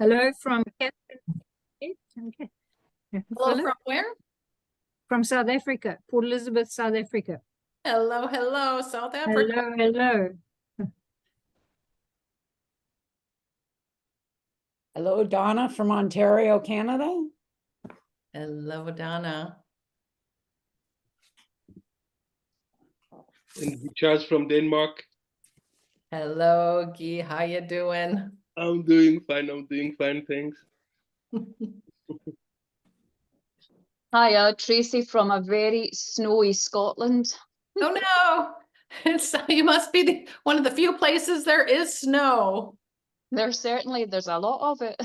Hello from okay. Hello from where? From South Africa, Port Elizabeth, South Africa. Hello, hello, South Africa. Hello, hello. Hello, Donna from Ontario, Canada. Hello, Donna. And Charles from Denmark. Hello, Guy. How you doing? I'm doing fine. I'm doing fine, thanks. Hi, Tracy from a very snowy Scotland. Oh no, you must be one of the few places there is snow. There's a lot of it.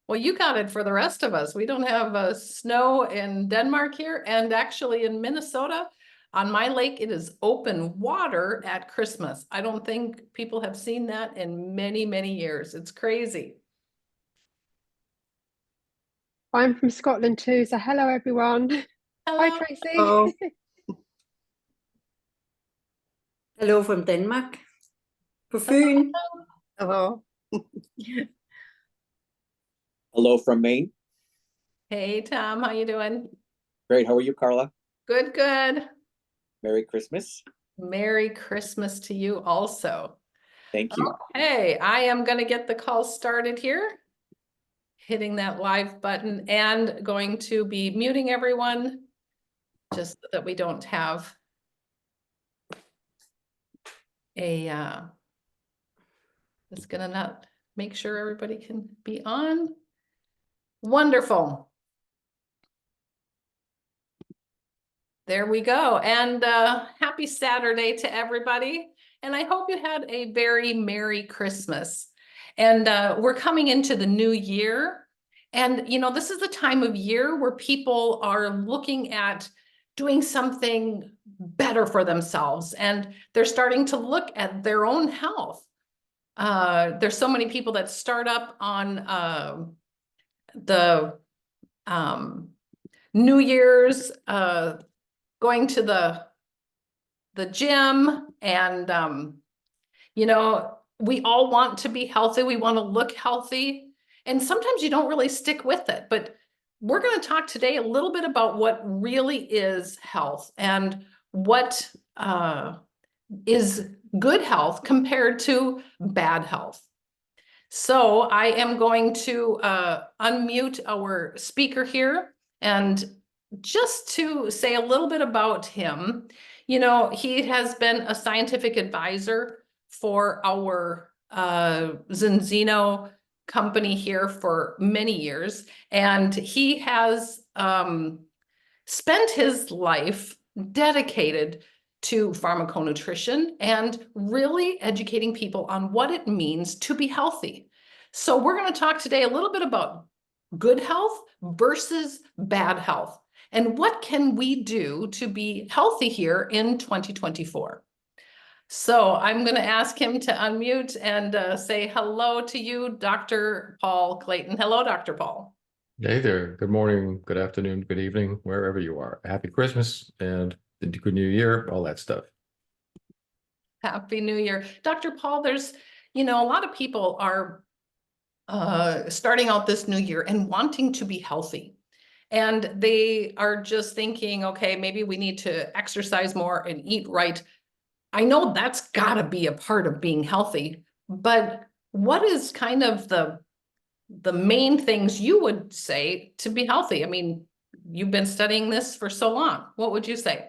Well, you got it for the rest of us. We don't have snow in Denmark here, and actually in Minnesota, on my lake, it is open water at Christmas. I don't think people have seen that in many, many years. It's crazy. I'm from Scotland too, so hello everyone. Hello. Hi Tracy. Hello. Hello from Denmark. På Fyn. Hello. Hello from Maine. Hey, Tom, how you doing? Great. How are you, Carla? Good, good. Merry Christmas. Merry Christmas to you also. Thank you. Okay, I am going to get the call started here. Hitting that live button and going to be muting everyone just so that we don't have a, it's going to not make sure everybody can be on. Wonderful. There we go. And happy Saturday to everybody. And I hope you had a very Merry Christmas. And we're coming into the new year. And, you know, this is the time of year where people are looking at doing something better for themselves. And they're starting to look at their own health. There's so many people that start up on the New Year's, going to the gym, and you know, we all want to be healthy. We want to look healthy, and sometimes you don't really stick with it. But we're going to talk today a little bit about what really is health and what is good health compared to bad health. So I am going to unmute our speaker here, and just to say a little bit about him. You know, he has been a scientific advisor for our Zinzino company here for many years, and he has spent his life dedicated to pharmaco-nutrition and really educating people on what it means to be healthy. So we're going to talk today a little bit about good health versus bad health, and what can we do to be healthy here in 2024. So I'm going to ask him to unmute and say hello to you, Dr. Paul Clayton. Hello, Dr. Paul. Hey there. Good morning, good afternoon, good evening, wherever you are. Happy Christmas and good New Year, all that stuff. Happy New Year. Dr. Paul, there's, you know, a lot of people are starting out this new year and wanting to be healthy. And they are just thinking, okay, maybe we need to exercise more and eat right. I know that's got to be a part of being healthy, but what is kind of the main things you would say to be healthy? I mean, you've been studying this for so long. What would you say?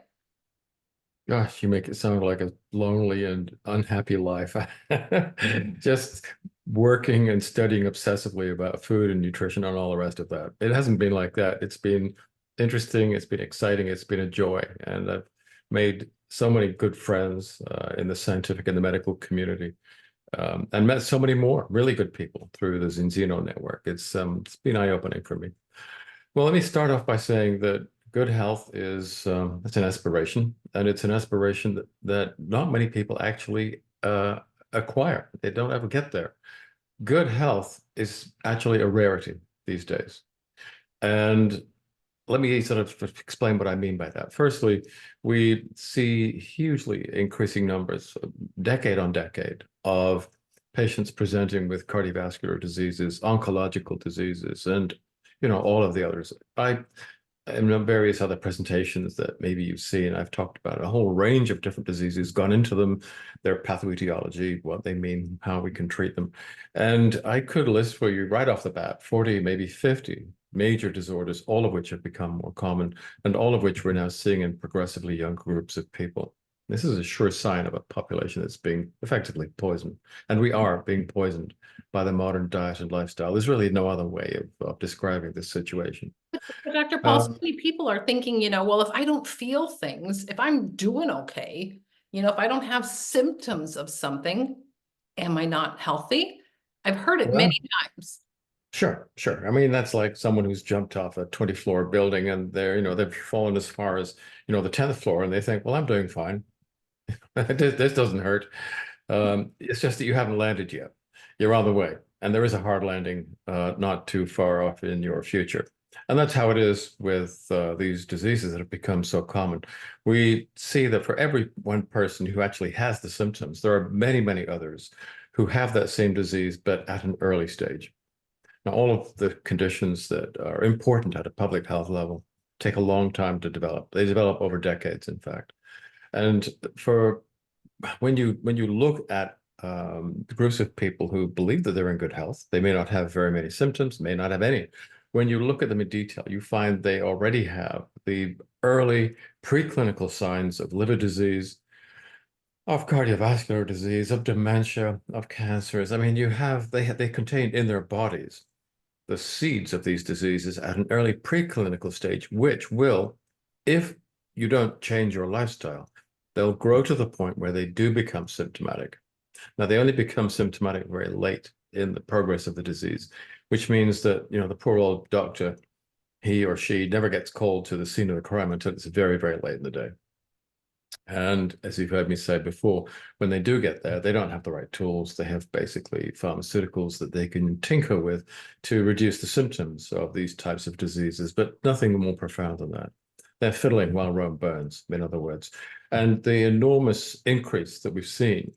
Gosh, you make it sound like a lonely and unhappy life. Just working and studying obsessively about food and nutrition and all the rest of that. It hasn't been like that. It's been interesting. It's been exciting. It's been a joy. And I've made so many good friends in the scientific and the medical community, and met so many more really good people through the Zinzino network. It's been eye-opening for me. Well, let me start off by saying that good health is it's an aspiration, and it's an aspiration that not many people actually acquire. They don't ever get there. Good health is actually a rarity these days. And let me sort of explain what I mean by that. Firstly, we see hugely increasing numbers, decade on decade, of patients presenting with cardiovascular diseases, oncological diseases, and, you know, all of the others. In various other presentations that maybe you've seen, I've talked about a whole range of different diseases, gone into them, their pathoetiology, what they mean, how we can treat them. And I could list for you right off the bat, 40, maybe 50 major disorders, all of which have become more common, and all of which we're now seeing in progressively young groups of people. This is a sure sign of a population that's being effectively poisoned. And we are being poisoned by the modern diet and lifestyle. There's really no other way of describing this situation. But Dr. Paul, so many people are thinking, you know, well, if I don't feel things, if I'm doing okay, you know, if I don't have symptoms of something, am I not healthy? I've heard it many times. Sure. I mean, that's like someone who's jumped off a 20-floor building and they're, you know, they've fallen as far as, you know, the 10th floor, and they think, well, I'm doing fine. This doesn't hurt. It's just that you haven't landed yet. You're on the way, and there is a hard landing not too far off in your future. And that's how it is with these diseases that have become so common. We see that for every one person who actually has the symptoms, there are many, many others who have that same disease, but at an early stage. Now, all of the conditions that are important at a public health level take a long time to develop. They develop over decades, in fact. And for when you look at groups of people who believe that they're in good health, they may not have very many symptoms, may not have any. When you look at them in detail, you find they already have the early preclinical signs of liver disease, of cardiovascular disease, of dementia, of cancers. I mean, they contain in their bodies the seeds of these diseases at an early preclinical stage, which will, if you don't change your lifestyle, they'll grow to the point where they do become symptomatic. Now, they only become symptomatic very late in the progress of the disease, which means that, you know, the poor old doctor, he or she never gets called to the scene of the crime until it's very, very late in the day. And as you've heard me say before, when they do get there, they don't have the right tools. They have basically pharmaceuticals that they can tinker with to reduce the symptoms of these types of diseases, but nothing more profound than that. They're fiddling while Rome burns, in other words. And the enormous increase that we've seen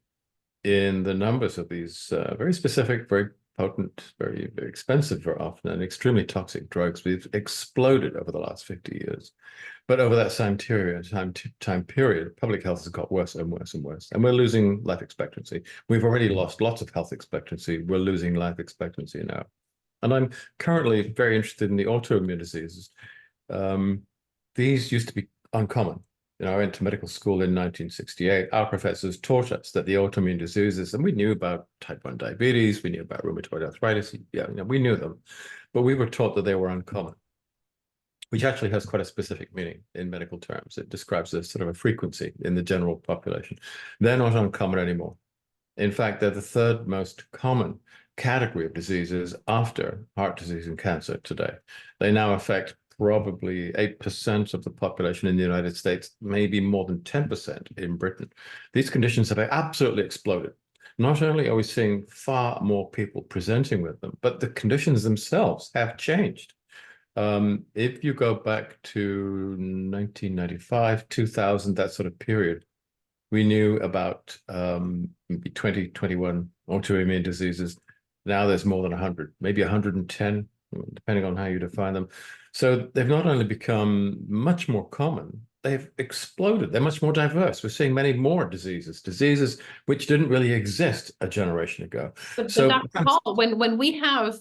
in the numbers of these very specific, very potent, very, very expensive very often, and extremely toxic drugs, we've exploded over the last 50 years. But over that same time period, public health has got worse and worse and worse. And we're losing life expectancy. We've already lost lots of health expectancy. We're losing life expectancy now. And I'm currently very interested in the autoimmune diseases. These used to be uncommon. You know, I went to medical school in 1968. Our professors taught us that the autoimmune diseases, and we knew about type 1 diabetes, we knew about rheumatoid arthritis, yeah, you know, we knew them, but we were taught that they were uncommon, which actually has quite a specific meaning in medical terms. It describes a sort of a frequency in the general population. They're not uncommon anymore. In fact, they're the third most common category of diseases after heart disease and cancer today. They now affect probably 8% of the population in the United States, maybe more than 10% in Britain. These conditions have absolutely exploded. Not only are we seeing far more people presenting with them, but the conditions themselves have changed. If you go back to 1995, 2000, that sort of period, we knew about maybe 20, 21 autoimmune diseases. Now there's more than 100, maybe 110, depending on how you define them. So they've not only become much more common, they've exploded. They're much more diverse. We're seeing many more diseases which didn't really exist a generation ago. But So Dr. Paul, when we have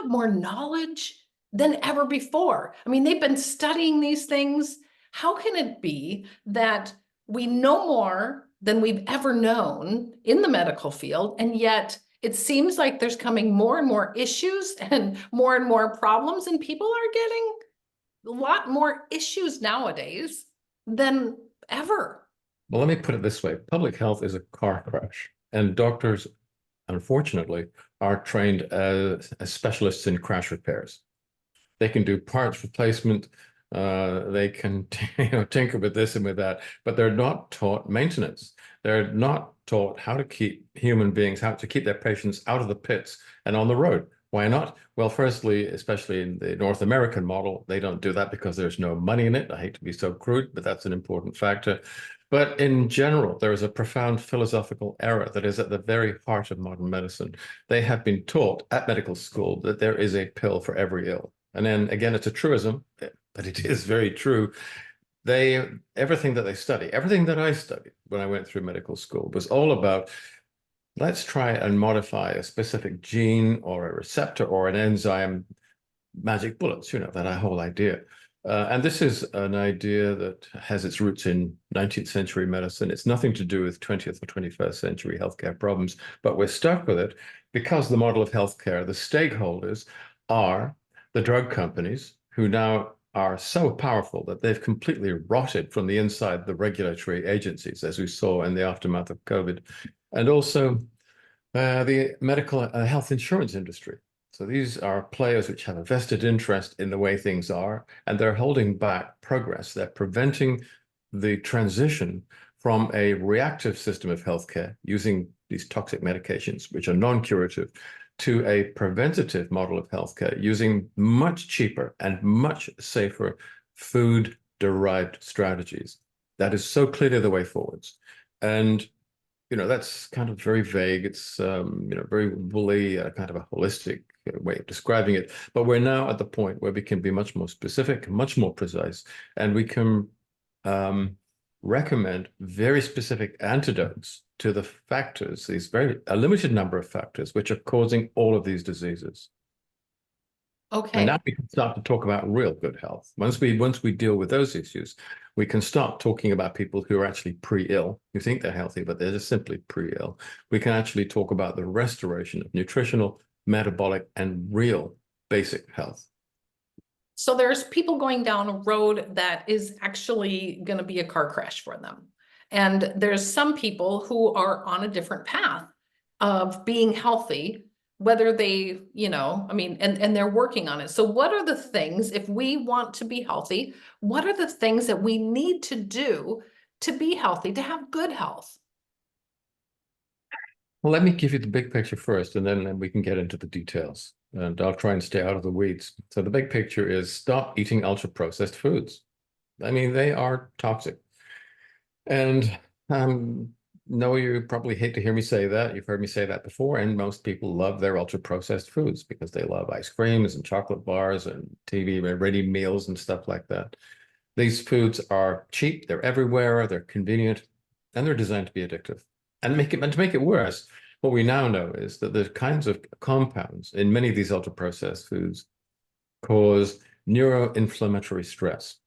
more knowledge than ever before. I mean, they've been studying these things. How can it be that we know more than we've ever known in the medical field, and yet it seems like there's coming more and more issues and more problems, and people are getting a lot more issues nowadays than ever? Well, let me put it this way. Public health is a car crash, and doctors, unfortunately, are trained as specialists in crash repairs. They can do parts replacement, they can tinker with this and with that, but they're not taught maintenance. They're not taught how to keep human beings, how to keep their patients out of the pits and on the road. Why not? Well, firstly, especially in the North American model, they don't do that because there's no money in it. I hate to be so crude, but that's an important factor. But in general, there is a profound philosophical error that is at the very heart of modern medicine. They have been taught at medical school that there is a pill for every ill. And then again, it's a truism, but it is very true. Everything that they study, everything that I studied when I went through medical school was all about, let's try and modify a specific gene or a receptor or an enzyme, magic bullets, that whole idea. And this is an idea that has its roots in 19th century medicine. It's nothing to do with 20th or 21st century healthcare problems, but we're stuck with it because the model of healthcare, the stakeholders are the drug companies, who now are so powerful that they've completely rotted from the inside the regulatory agencies, as we saw in the aftermath of COVID, and also the medical health insurance industry. So these are players which have a vested interest in the way things are, and they're holding back progress. They're preventing the transition from a reactive system of healthcare using these toxic medications, which are non-curative, to a preventative model of healthcare using much cheaper and much safer food-derived strategies. That is so clearly the way forwards. And that's kind of very vague. It's very woolly, kind of a holistic way of describing it. But we're now at the point where we can be much more specific, much more precise, and we can recommend very specific antidotes to the factors, a limited number of factors, which are causing all of these diseases. Okay. And now we can start to talk about real good health. Once we deal with those issues, we can start talking about people who are actually pre-ill, who think they're healthy, but they're just simply pre-ill. We can actually talk about the restoration of nutritional, metabolic, and real basic health. So there's people going down a road that is actually going to be a car crash for them. And there's some people who are on a different path of being healthy, whether they, and they're working on it. So what are the things, if we want to be healthy, what are the things that we need to do to be healthy, to have good health? Well, let me give you the big picture first, and then we can get into the details. And I'll try and stay out of the weeds. So the big picture is stop eating ultra-processed foods. They are toxic. And no, you probably hate to hear me say that. You've heard me say that before. And most people love their ultra-processed foods because they love ice creams and chocolate bars and TV-ready meals and stuff like that. These foods are cheap, they're everywhere, they're convenient, and they're designed to be addictive. And to make it worse, what we now know is that the kinds of compounds in many of these ultra-processed foods cause neuroinflammatory stress,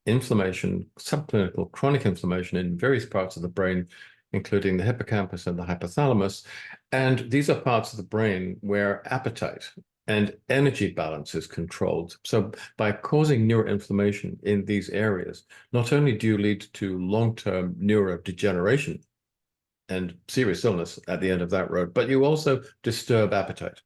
inflammation, subclinical chronic inflammation in various parts of the brain, including the hippocampus and the hypothalamus. And these are parts of the brain where appetite and energy balance is controlled. So by causing neuroinflammation in these areas, not only do you lead to long-term neurodegeneration and serious illness at the end of that road, but you also disturb appetite.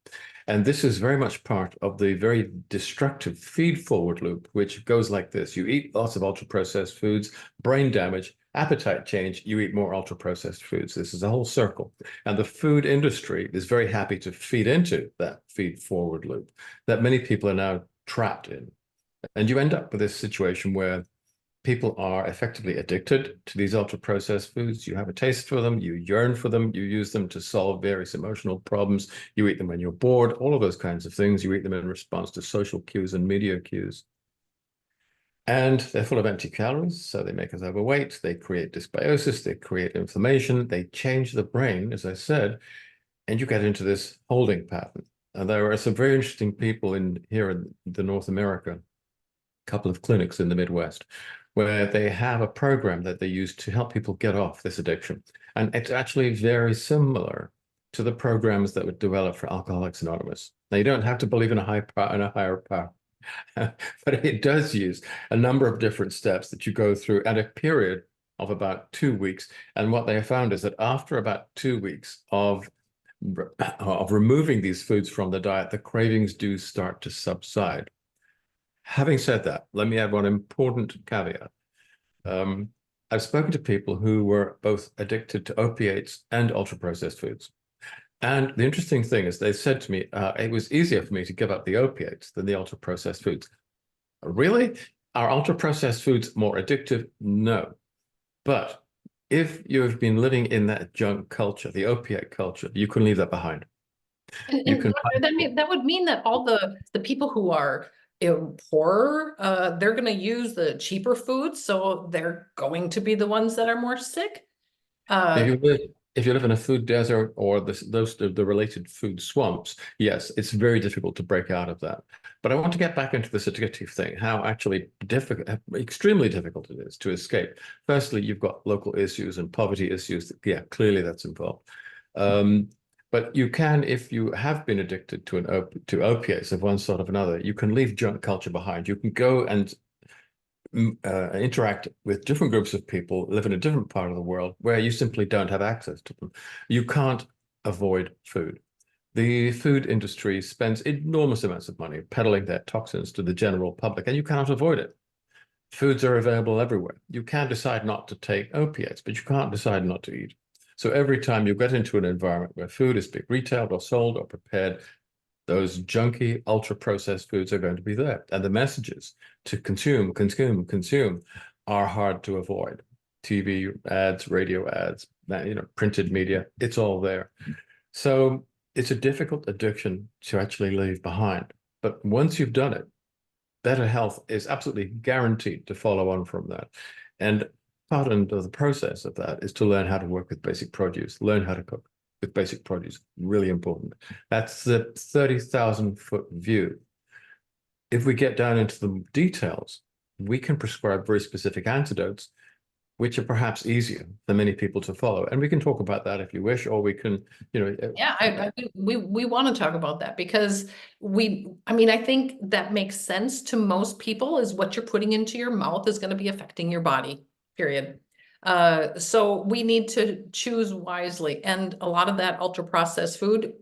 And this is very much part of the very destructive feed-forward loop, which goes like this. You eat lots of ultra-processed foods, brain damage, appetite change, you eat more ultra-processed foods. This is a whole circle. And the food industry is very happy to feed into that feed-forward loop that many people are now trapped in. And you end up with this situation where people are effectively addicted to these ultra-processed foods. You have a taste for them, you yearn for them, you use them to solve various emotional problems. You eat them when you're bored, all of those kinds of things. You eat them in response to social cues and media cues. And they're full of empty calories, so they make us overweight, they create dysbiosis, they create inflammation, they change the brain, as I said, and you get into this holding pattern. And there are some very interesting people here in North America, a couple of clinics in the Midwest, where they have a program that they use to help people get off this addiction. And it's actually very similar to the programs that were developed for Alcoholics Anonymous. Now, you don't have to believe in a higher power, but it does use a number of different steps that you go through at a period of about 2 weeks. And what they have found is that after about 2 weeks of removing these foods from the diet, the cravings do start to subside. Having said that, let me add one important caveat. I've spoken to people who were both addicted to opiates and ultra-processed foods. And the interesting thing is they said to me, it was easier for me to give up the opiates than the ultra-processed foods. Really? Are ultra-processed foods more addictive? No. But if you've been living in that junk culture, the opiate culture, you can leave that behind. And, You and can that would mean that all the people who are poorer, they're going to use the cheaper foods, so they're going to be the ones that are more sick. If you live in a food desert or the related food swamps, yes, it's very difficult to break out of that. But I want to get back into this addictive thing, how actually extremely difficult it is to escape. Firstly, you've got local issues and poverty issues. Yeah, clearly that's involved. But you can, if you have been addicted to opiates of one sort or another, you can leave junk culture behind. You can go and interact with different groups of people, live in a different part of the world where you simply don't have access to them. You can't avoid food. The food industry spends enormous amounts of money peddling their toxins to the general public, and you cannot avoid it. Foods are available everywhere. You can decide not to take opiates, but you can't decide not to eat. So every time you get into an environment where food is being retailed or sold or prepared, those junky, ultra-processed foods are going to be there. And the messages to consume are hard to avoid. TV ads, radio ads, printed media, it's all there. So it's a difficult addiction to actually leave behind. But once you've done it, better health is absolutely guaranteed to follow on from that. And part of the process of that is to learn how to work with basic produce, learn how to cook with basic produce, really important. That's the 30,000-foot view. If we get down into the details, we can prescribe very specific antidotes, which are perhaps easier for many people to follow. And we can talk about that if you wish, or we can, Yeah, we want to talk about that because I think that makes sense to most people is what you're putting into your mouth is going to be affecting your body, period. So we need to choose wisely. And a lot of that ultra processed food,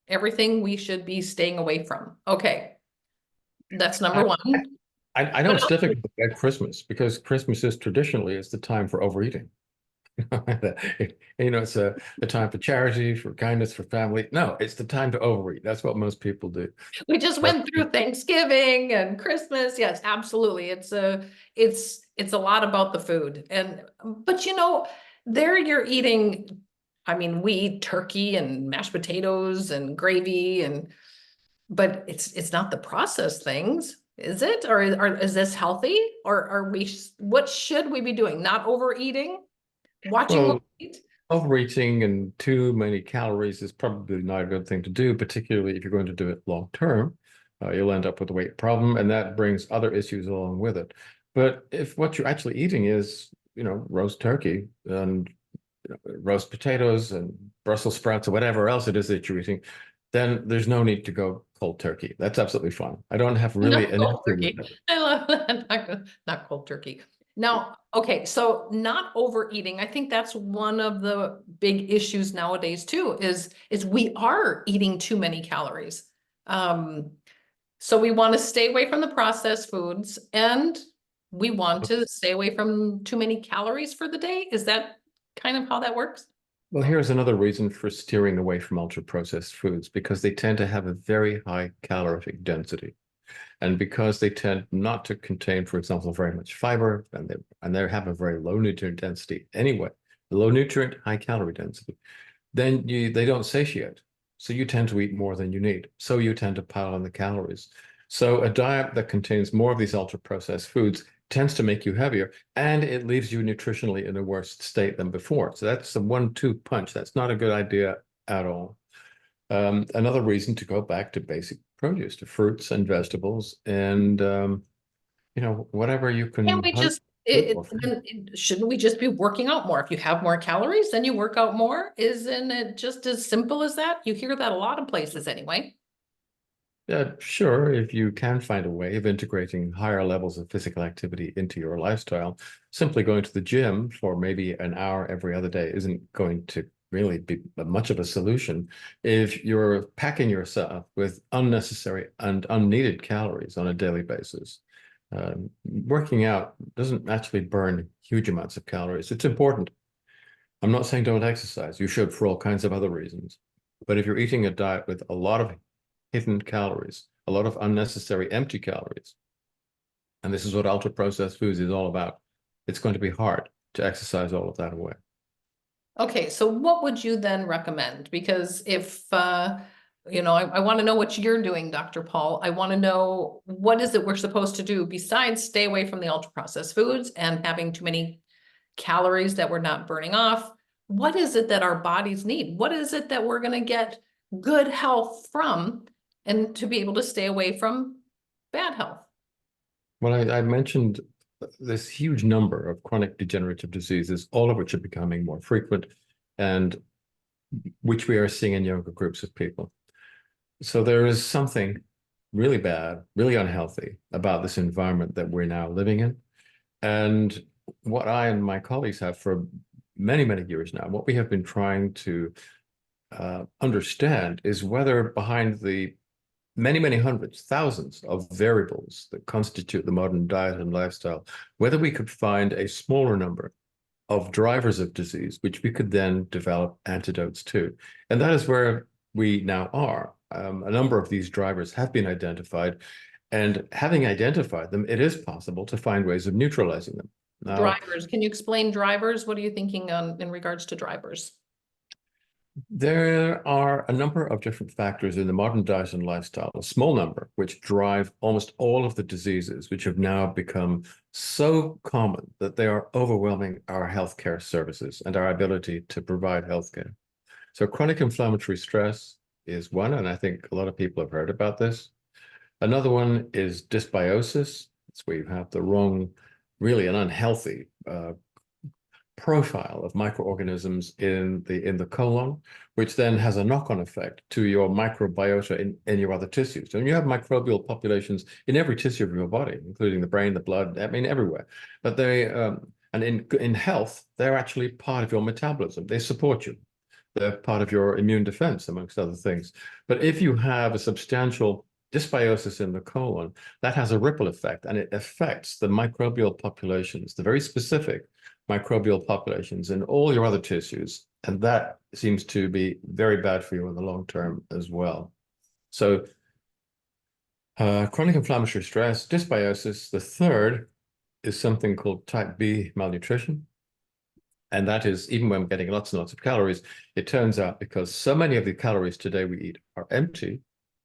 everything we should be staying away from. Okay. That's number one. I know it's difficult at Christmas because Christmas is traditionally the time for overeating. It's a time for charity, for kindness, for family. No, it's the time to overeat. That's what most people do. We just went through Thanksgiving and Christmas. Yes, absolutely. It's a lot about the food. But there you're eating, we eat turkey and mashed potatoes and gravy but it's not the processed things, is it? Or is this healthy? Or what should we be doing? Not overeating? Watching what we eat? Overeating and too many calories is probably not a good thing to do, particularly if you're going to do it long term. You'll end up with a weight problem, and that brings other issues along with it. But if what you're actually eating is, roast turkey and roast potatoes and Brussels sprouts or whatever else it is that you're eating, then there's no need to go cold turkey. That's absolutely fine. I don't have really an issue with that. I love that. Not cold turkey. Now, okay, so not overeating. I think that's one of the big issues nowadays too, is we are eating too many calories. So we want to stay away from the processed foods and we want to stay away from too many calories for the day. Is that kind of how that works? Well, here's another reason for steering away from ultra-processed foods, because they tend to have a very high calorific density. And because they tend not to contain, for example, very much fiber, and they have a very low nutrient density anyway, low nutrient, high calorie density, then they don't satiate. So you tend to eat more than you need. So you tend to pile on the calories. So a diet that contains more of these ultra-processed foods tends to make you heavier, and it leaves you nutritionally in a worse state than before. So that's a 1-2 punch. That's not a good idea at all. Another reason to go back to basic produce, to fruits and vegetables, and whatever you can. Can't we just shouldn't we just be working out more? If you have more calories, then you work out more. Isn't it just as simple as that? You hear that a lot of places anyway. Yeah, sure. If you can find a way of integrating higher levels of physical activity into your lifestyle, simply going to the gym for maybe an hour every other day isn't going to really be much of a solution if you're packing yourself with unnecessary and unneeded calories on a daily basis. Working out doesn't actually burn huge amounts of calories. It's important. I'm not saying don't exercise. You should for all kinds of other reasons. But if you're eating a diet with a lot of hidden calories, a lot of unnecessary empty calories, and this is what ultra-processed foods is all about, it's going to be hard to exercise all of that away. Okay, so what would you then recommend? Because if, you know, I want to know what you're doing, Dr. Paul. I want to know what is it we're supposed to do besides stay away from the ultra processed foods and having too many calories that we're not burning off. What is it that our bodies need? What is it that we're going to get good health from and to be able to stay away from bad health? Well, I mentioned this huge number of chronic degenerative diseases, all of which are becoming more frequent and which we are seeing in younger groups of people. So there is something really bad, really unhealthy about this environment that we're now living in. And what I and my colleagues have for many, many years now, what we have been trying to understand is whether behind the many, many hundreds, thousands of variables that constitute the modern diet and lifestyle, whether we could find a smaller number of drivers of disease, which we could then develop antidotes to. And that is where we now are. A number of these drivers have been identified, and having identified them, it is possible to find ways of neutralizing them. Now, Drivers, can you explain drivers? What are you thinking in regards to drivers? there are a number of different factors in the modern diet and lifestyle, a small number, which drive almost all of the diseases, which have now become so common that they are overwhelming our healthcare services and our ability to provide healthcare. So chronic inflammatory stress is one, and I think a lot of people have heard about this. Another one is dysbiosis. It's where you have the wrong, really an unhealthy profile of microorganisms in the colon, which then has a knock-on effect to your microbiota in your other tissues. And you have microbial populations in every tissue of your body, including the brain, the blood, I mean, everywhere. But they, and in health, they're actually part of your metabolism. They support you. They're part of your immune defense, amongst other things. But if you have a substantial dysbiosis in the colon, that has a ripple effect, and it affects the microbial populations, the very specific microbial populations in all your other tissues. And that seems to be very bad for you in the long term as well. So chronic inflammatory stress, dysbiosis. The third is something called type B malnutrition. And that is, even when we're getting lots and lots of calories, it turns out because so many of the calories today we eat are empty,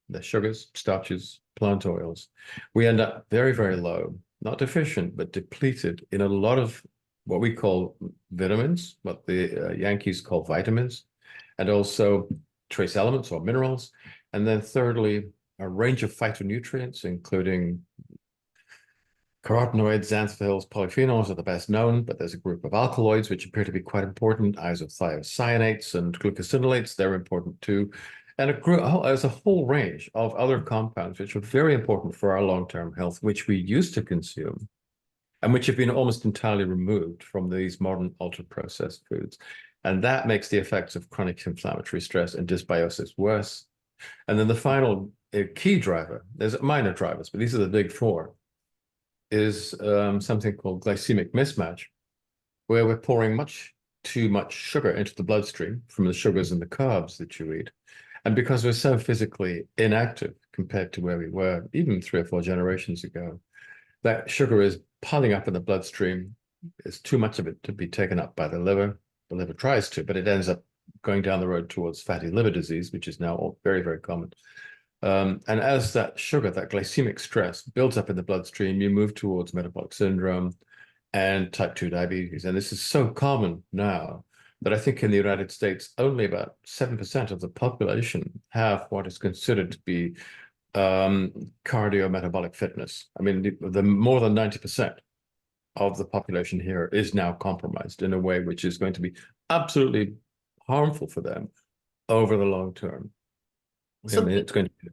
the sugars, starches, plant oils, we end up very, very low, not deficient, but depleted in a lot of what we call vitamins, what the Yankees call vitamins, and also trace elements or minerals. And then thirdly, a range of phytonutrients, including carotenoids, xanthophylls, polyphenols are the best known, but there's a group of alkaloids which appear to be quite important, isothiocyanates and glucosinolates, they're important too. And there's a whole range of other compounds which are very important for our long-term health, which we used to consume and which have been almost entirely removed from these modern ultra-processed foods. And that makes the effects of chronic inflammatory stress and dysbiosis worse. And then the final key driver, there's minor drivers, but these are the big four, is something called glycemic mismatch, where we're pouring much too much sugar into the bloodstream from the sugars and the carbs that you eat. And because we're so physically inactive compared to where we were even 3 or 4 generations ago, that sugar is piling up in the bloodstream. There's too much of it to be taken up by the liver. The liver tries to, but it ends up going down the road towards fatty liver disease, which is now very, very common. And as that sugar, that glycemic stress builds up in the bloodstream, you move towards metabolic syndrome and type 2 diabetes. And this is so common now that I think in the United States, only about 7% of the population have what is considered to be cardiometabolic fitness. I mean, the more than 90% of the population here is now compromised in a way which is going to be absolutely harmful for them over the long term. So, I mean, it's going to be...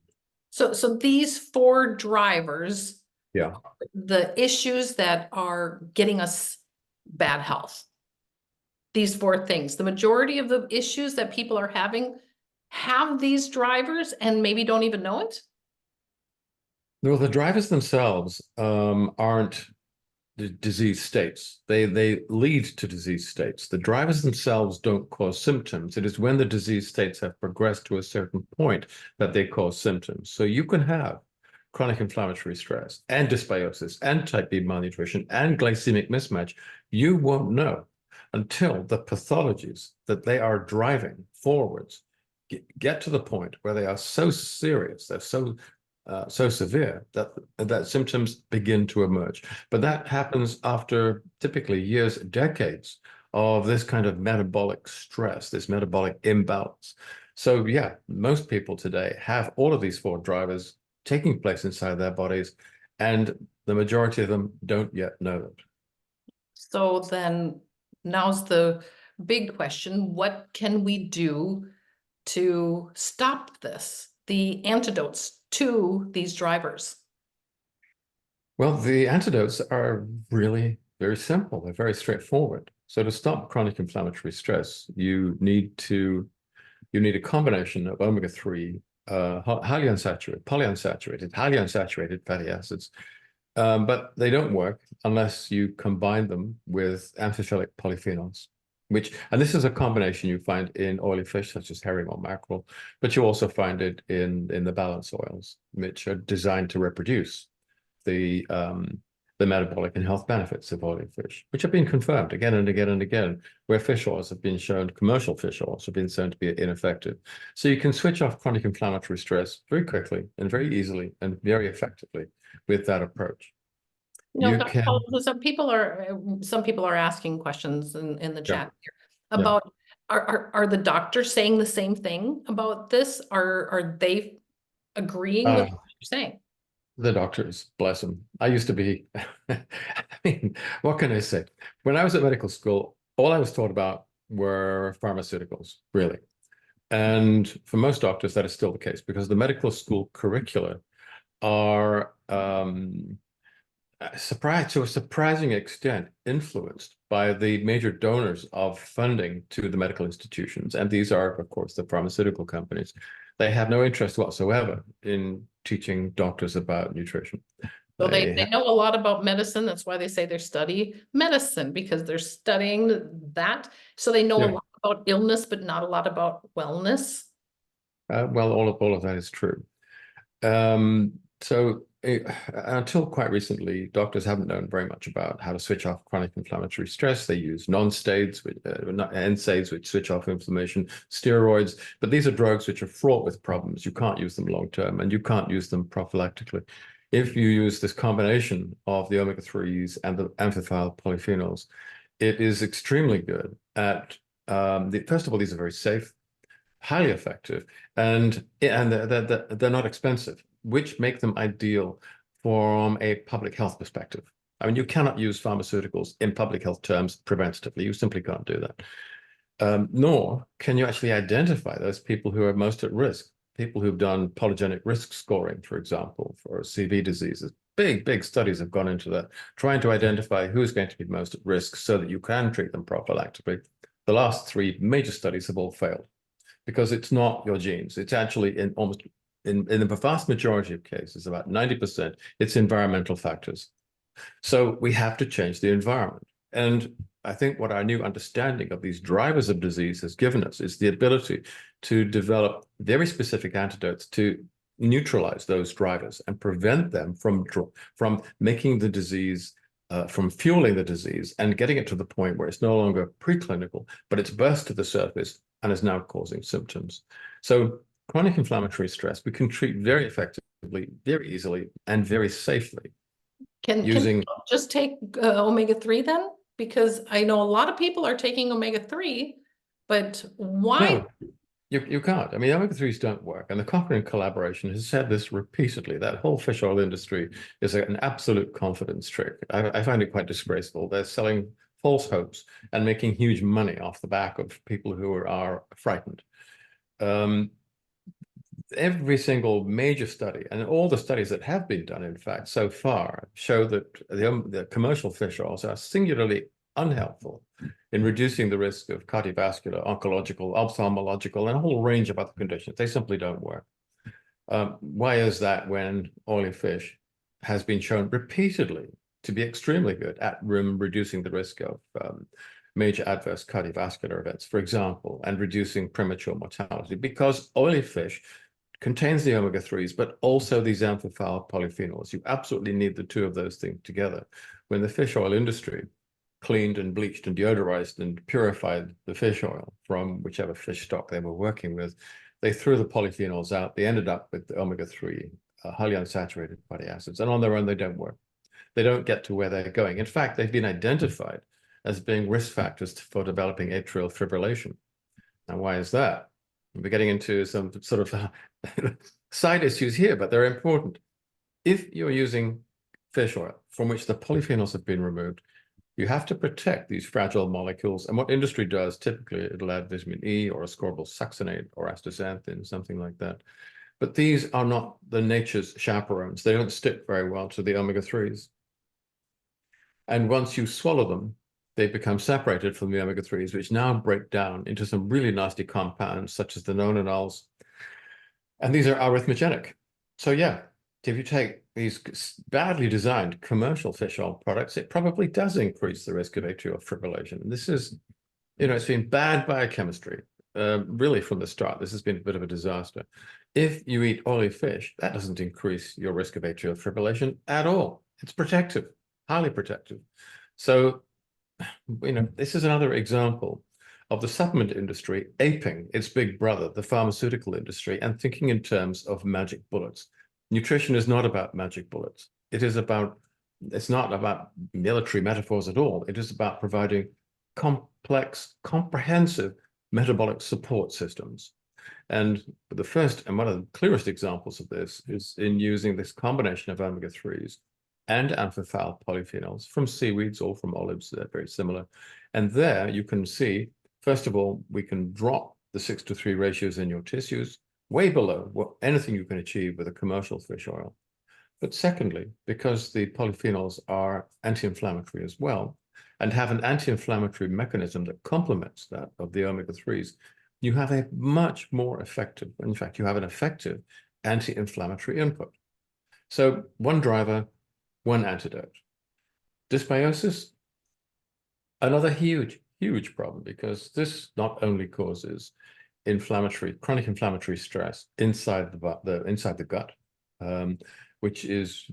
so these 4 drivers, yeah, the issues that are getting us bad health, these 4 things, the majority of the issues that people are having have these drivers and maybe don't even know it. Well, the drivers themselves aren't the disease states. They lead to disease states. The drivers themselves don't cause symptoms. It is when the disease states have progressed to a certain point that they cause symptoms. So you can have chronic inflammatory stress and dysbiosis and type B malnutrition and glycemic mismatch. You won't know until the pathologies that they are driving forwards get to the point where they are so serious, they're so severe that symptoms begin to emerge. But that happens after typically years, decades of this kind of metabolic stress, this metabolic imbalance. So yeah, most people today have all of these 4 drivers taking place inside their bodies, and the majority of them don't yet know it. So then now's the big question, what can we do to stop this? The antidotes to these drivers? Well, the antidotes are really very simple. They're very straightforward. So to stop chronic inflammatory stress, you need a combination of omega-3, highly unsaturated, polyunsaturated, highly unsaturated fatty acids. But they don't work unless you combine them with amphiphilic polyphenols, and this is a combination you find in oily fish such as herring or mackerel, but you also find it in the balance oils, which are designed to reproduce the metabolic and health benefits of oily fish, which have been confirmed again and again and again, where fish oils have been shown, commercial fish oils have been shown to be ineffective. So you can switch off chronic inflammatory stress very quickly and very easily and very effectively with that approach. You know, some people are asking questions in the chat here about, are the doctors saying the same thing about this? Are they agreeing with what you're saying? The doctors, bless them. I used to be, I mean, what can I say? When I was at medical school, all I was taught about were pharmaceuticals, really. And for most doctors, that is still the case, because the medical school curricula are, to a surprising extent, influenced by the major donors of funding to the medical institutions. And these are, of course, the pharmaceutical companies. They have no interest whatsoever in teaching doctors about nutrition. So they know a lot about medicine. That's why they say they study medicine, because they're studying that. So they know a lot about illness, but not a lot about wellness. Well, all of that is true. Until quite recently, doctors haven't known very much about how to switch off chronic inflammatory stress. They use NSAIDs, which switch off inflammation, steroids, but these are drugs which are fraught with problems. You can't use them long-term, and you can't use them prophylactically. If you use this combination of the omega-3s and the amphiphilic polyphenols, it is extremely good at, first of all, these are very safe, highly effective, and they're not expensive, which make them ideal from a public health perspective. I mean, you cannot use pharmaceuticals in public health terms preventatively. You simply can't do that. Nor can you actually identify those people who are most at risk. People who've done polygenic risk scoring, for example, for CV diseases. Big studies have gone into that, trying to identify who's going to be most at risk so that you can treat them prophylactically. The last 3 major studies have all failed because it's not your genes. It's actually in the vast majority of cases, about 90%, it's environmental factors. So we have to change the environment. And I think what our new understanding of these drivers of disease has given us is the ability to develop very specific antidotes to neutralize those drivers and prevent them from making the disease, from fueling the disease and getting it to the point where it's no longer preclinical, but it's burst to the surface and is now causing symptoms. So chronic inflammatory stress, we can treat very effectively, very easily, and very safely. Can you just take omega-3 then? Because I know a lot of people are taking omega-3, but why? No, you can't. I mean, omega-3s don't work. And the Cochrane collaboration has said this repeatedly. That whole fish oil industry is an absolute confidence trick. I find it quite disgraceful. They're selling false hopes and making huge money off the back of people who are frightened. Every single major study, and all the studies that have been done, in fact, so far, show that the commercial fish oils are singularly unhelpful in reducing the risk of cardiovascular, oncological, ophthalmological, and a whole range of other conditions. They simply don't work. Why is that when oily fish has been shown repeatedly to be extremely good at reducing the risk of major adverse cardiovascular events, for example, and reducing premature mortality? Because oily fish contains the omega-3s, but also these amphiphilic polyphenols. You absolutely need the 2 of those things together. When the fish oil industry cleaned and bleached and deodorized and purified the fish oil from whichever fish stock they were working with. They threw the polyphenols out. They ended up with the omega-3, highly unsaturated fatty acids. And on their own, they don't work. They don't get to where they're going. In fact, they've been identified as being risk factors for developing atrial fibrillation. Now, why is that? We're getting into some sort of side issues here, but they're important. If you're using fish oil from which the polyphenols have been removed, you have to protect these fragile molecules. And what industry does, typically it'll add vitamin E or ascorbyl succinate or astaxanthin, something like that. But these are not the nature's chaperones. They don't stick very well to the omega-3s. And once you swallow them, they become separated from the omega-3s, which now break down into some really nasty compounds, such as the nonanols. And these are arrhythmogenic. So yeah, if you take these badly designed commercial fish oil products, it probably does increase the risk of atrial fibrillation. This is, it's been bad biochemistry, really from the start. This has been a bit of a disaster. If you eat oily fish, that doesn't increase your risk of atrial fibrillation at all. It's protective, highly protective. So, this is another example of the supplement industry aping its big brother, the pharmaceutical industry, and thinking in terms of magic bullets. Nutrition is not about magic bullets. It's not about military metaphors at all. It is about providing complex, comprehensive metabolic support systems. And the first and one of the clearest examples of this is in using this combination of omega-3s and amphiphal polyphenols from seaweeds or from olives. They're very similar. And there you can see, first of all, we can drop the 6:3 ratios in your tissues way below anything you can achieve with a commercial fish oil. But secondly, because the polyphenols are anti-inflammatory as well, and have an anti-inflammatory mechanism that complements that of the omega-3s, you have a much more effective, in fact, you have an effective anti-inflammatory input. So one driver, one antidote. Dysbiosis, another huge, huge problem, because this not only causes chronic inflammatory stress inside the gut, which is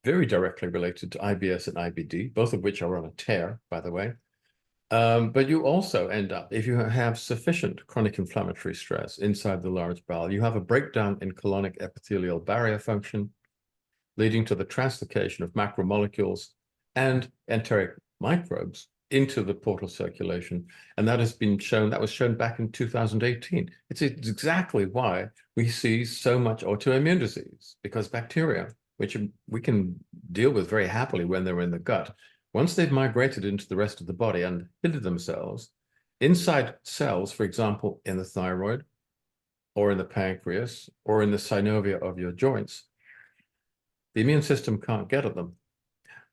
very directly related to IBS and IBD, both of which are on a tear, by the way. But you also end up, if you have sufficient chronic inflammatory stress inside the large bowel, you have a breakdown in colonic epithelial barrier function, leading to the translocation of macromolecules and enteric microbes into the portal circulation. And that has been shown, that was shown back in 2018. It's exactly why we see so much autoimmune disease, because bacteria, which we can deal with very happily when they're in the gut, once they've migrated into the rest of the body and hidden themselves inside cells, for example, in the thyroid or in the pancreas or in the synovia of your joints, the immune system can't get at them.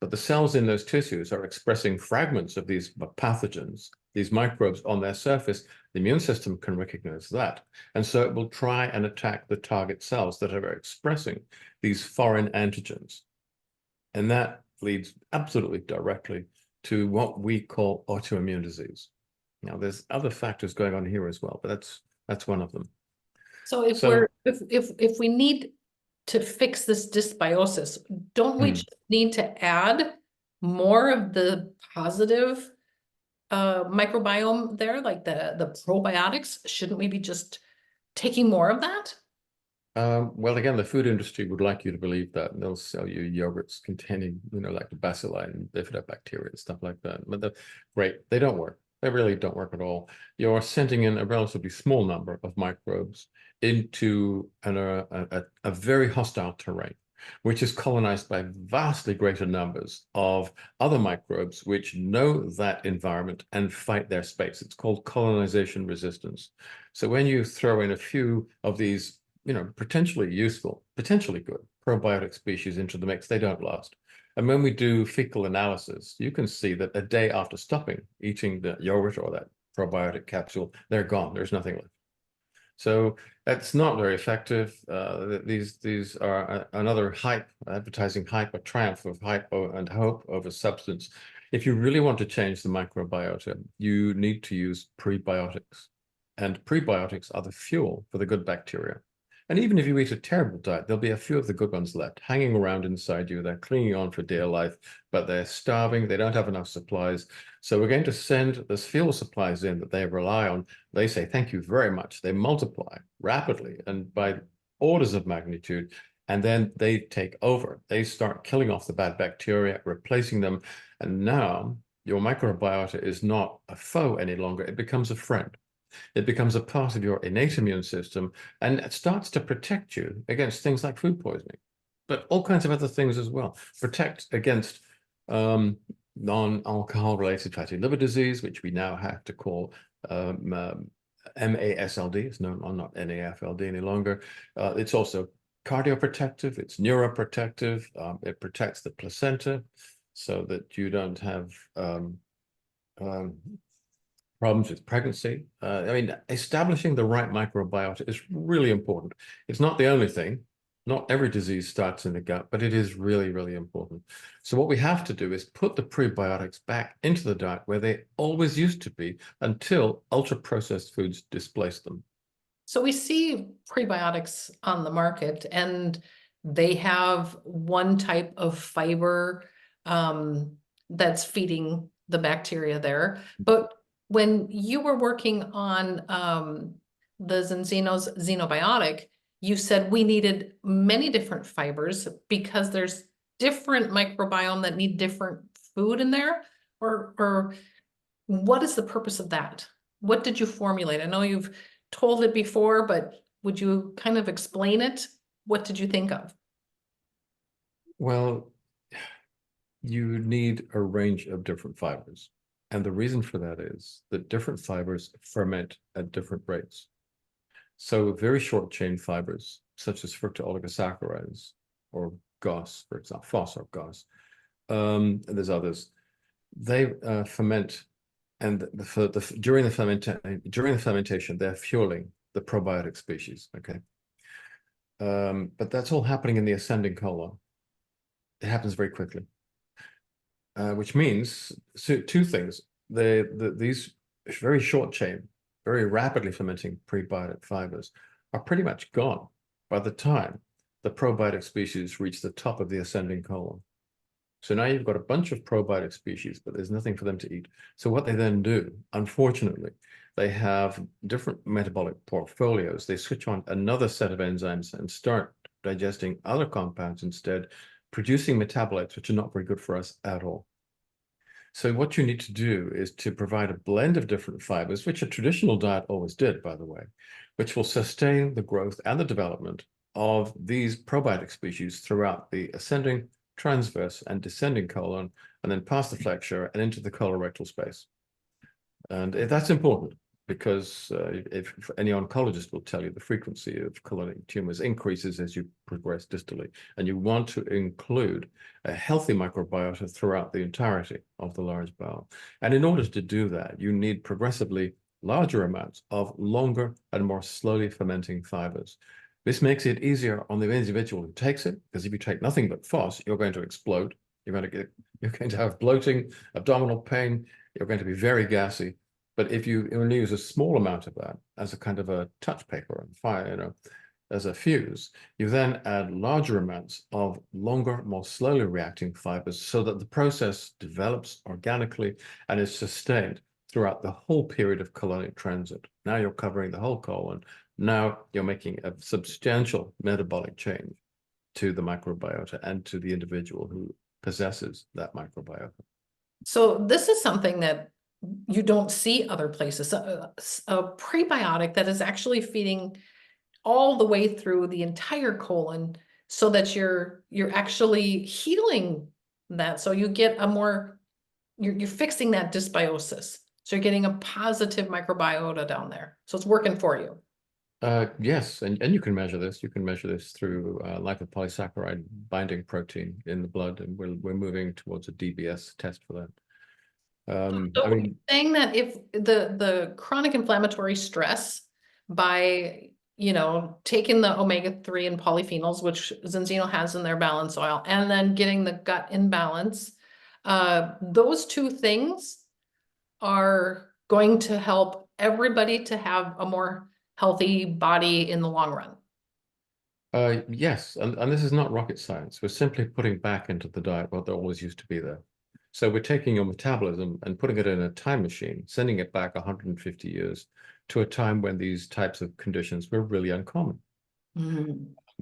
But the cells in those tissues are expressing fragments of these pathogens, these microbes on their surface. The immune system can recognize that. And so it will try and attack the target cells that are expressing these foreign antigens. And that leads absolutely directly to what we call autoimmune disease. Now, there's other factors going on here as well, but that's one of them. So if we need to fix this dysbiosis, don't we just need to add more of the positive microbiome there, like the probiotics? Shouldn't we be just taking more of that? Well, again, the food industry would like you to believe that, and they'll sell you yogurts containing, like the bacilli and bifidobacteria and stuff like that. But they don't work. They really don't work at all. You're sending in a relatively small number of microbes into a very hostile terrain, which is colonized by vastly greater numbers of other microbes which know that environment and fight their space. It's called colonization resistance. So when you throw in a few of these, potentially useful, potentially good probiotic species into the mix, they don't last. And when we do fecal analysis, you can see that a day after stopping eating the yogurt or that probiotic capsule, they're gone. There's nothing left. So that's not very effective. These are another advertising hype, a triumph of hype and hope over substance. If you really want to change the microbiota, you need to use prebiotics. And prebiotics are the fuel for the good bacteria. And even if you eat a terrible diet, there'll be a few of the good ones left hanging around inside you. They're clinging on for dear life, but they're starving. They don't have enough supplies. So we're going to send those fuel supplies in that they rely on. They say, thank you very much. They multiply rapidly and by orders of magnitude, and then they take over. They start killing off the bad bacteria, replacing them. And now your microbiota is not a foe any longer. It becomes a friend. It becomes a part of your innate immune system, and it starts to protect you against things like food poisoning, but all kinds of other things as well. Protect against non-alcohol related fatty liver disease, which we now have to call MASLD. It's no, not NAFLD any longer. It's also cardioprotective. It's neuroprotective. It protects the placenta so that you don't have problems with pregnancy. I mean, establishing the right microbiota is really important. It's not the only thing. Not every disease starts in the gut, but it is really, really important. So what we have to do is put the prebiotics back into the diet where they always used to be until ultra-processed foods displace them. So we see prebiotics on the market, and they have one type of fiber that's feeding the bacteria there. But when you were working on the Zinzino's Xenobiotic, you said we needed many different fibers because there's different microbiome that need different food in there, or what is the purpose of that? What did you formulate? I know you've told it before, but would you kind of explain it? What did you think of? Well, you need a range of different fibers. And the reason for that is that different fibers ferment at different rates. So very short chain fibers, such as fructooligosaccharides or GOS, for example, FOS or GOS, and there's others, they ferment, and during the fermentation, they're fueling the probiotic species, okay? But that's all happening in the ascending colon. It happens very quickly. Which means two things. These very short chain, very rapidly fermenting prebiotic fibers are pretty much gone by the time the probiotic species reach the top of the ascending colon. So now you've got a bunch of probiotic species, but there's nothing for them to eat. So what they then do, unfortunately, they have different metabolic portfolios. They switch on another set of enzymes and start digesting other compounds instead, producing metabolites which are not very good for us at all. So what you need to do is to provide a blend of different fibers, which a traditional diet always did, by the way, which will sustain the growth and the development of these probiotic species throughout the ascending, transverse, and descending colon, and then past the flexure and into the colorectal space. And that's important, because if any oncologist will tell you the frequency of colonic tumors increases as you progress distally, and you want to include a healthy microbiota throughout the entirety of the large bowel. And in order to do that, you need progressively larger amounts of longer and more slowly fermenting fibers. This makes it easier on the individual who takes it, because if you take nothing but FOS, you're going to explode. You're going to have bloating, abdominal pain. You're going to be very gassy. But if you only use a small amount of that as a kind of a touch paper and fire, as a fuse, you then add larger amounts of longer, more slowly reacting fibers so that the process develops organically and is sustained throughout the whole period of colonic transit. Now you're covering the whole colon. Now you're making a substantial metabolic change to the microbiota and to the individual who possesses that microbiota. So this is something that you don't see other places. A prebiotic that is actually feeding all the way through the entire colon, so that you're actually healing that. So you get a more, you're fixing that dysbiosis. So you're getting a positive microbiota down there. So it's working for you. Yes, and you can measure this. You can measure this through lipopolysaccharide binding protein in the blood, and we're moving towards a DBS test for that. So I mean, saying that if the chronic inflammatory stress by, taking the omega-3 and polyphenols, which Zinzino has in their balance oil, and then getting the gut in balance, those two things are going to help everybody to have a more healthy body in the long run. Yes, and this is not rocket science. We're simply putting back into the diet what there always used to be there. So we're taking your metabolism and putting it in a time machine, sending it back 150 years to a time when these types of conditions were really uncommon.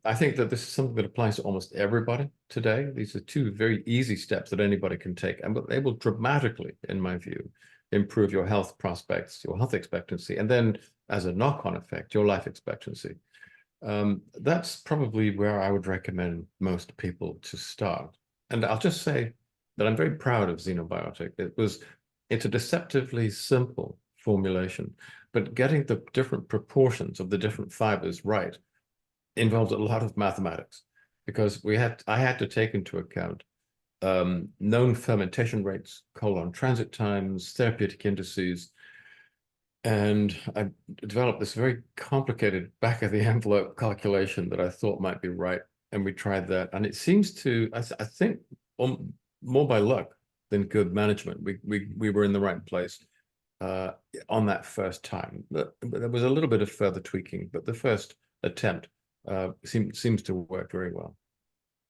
I think that this is something that applies to almost everybody today. These are two very easy steps that anybody can take, and they will dramatically, in my view, improve your health prospects, your health expectancy, and then as a knock-on effect, your life expectancy. That's probably where I would recommend most people to start. And I'll just say that I'm very proud of Xenobiotic. It's a deceptively simple formulation, but getting the different proportions of the different fibers right involved a lot of mathematics, because I had to take into account known fermentation rates, colon transit times, therapeutic indices, and I developed this very complicated back of the envelope calculation that I thought might be right, and we tried that, and it seems to, I think, more by luck than good management, we were in the right place on that first time. But there was a little bit of further tweaking, but the first attempt seems to work very well.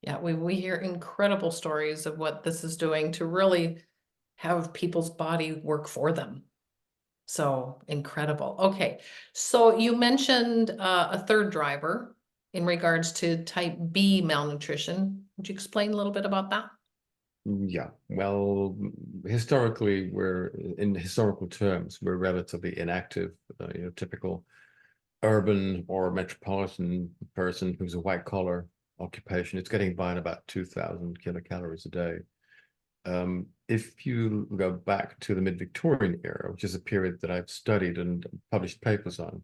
Yeah, we hear incredible stories of what this is doing to really have people's body work for them. So incredible. Okay, so you mentioned a third driver in regards to type B malnutrition. Would you explain a little bit about that? Yeah, well, historically, in historical terms, we're relatively inactive. Typical urban or metropolitan person who's a white collar occupation, it's getting by at about 2,000 kilocalories a day. If you go back to the mid-Victorian era, which is a period that I've studied and published papers on,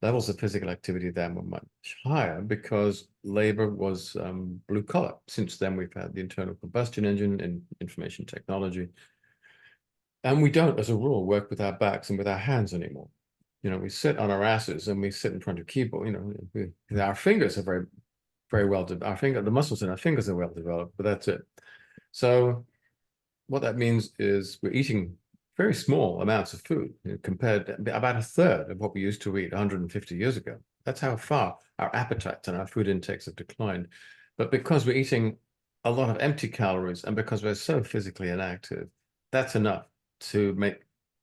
levels of physical activity then were much higher because labor was blue collar. Since then, we've had the internal combustion engine and information technology. And we don't, as a rule, work with our backs and with our hands anymore. We sit on our asses and we sit in front of a keyboard. Our fingers are very, very well developed. The muscles in our fingers are well developed, but that's it. So what that means is we're eating very small amounts of food compared to about a third of what we used to eat 150 years ago. That's how far our appetites and our food intakes have declined. But because we're eating a lot of empty calories and because we're so physically inactive, that's enough to make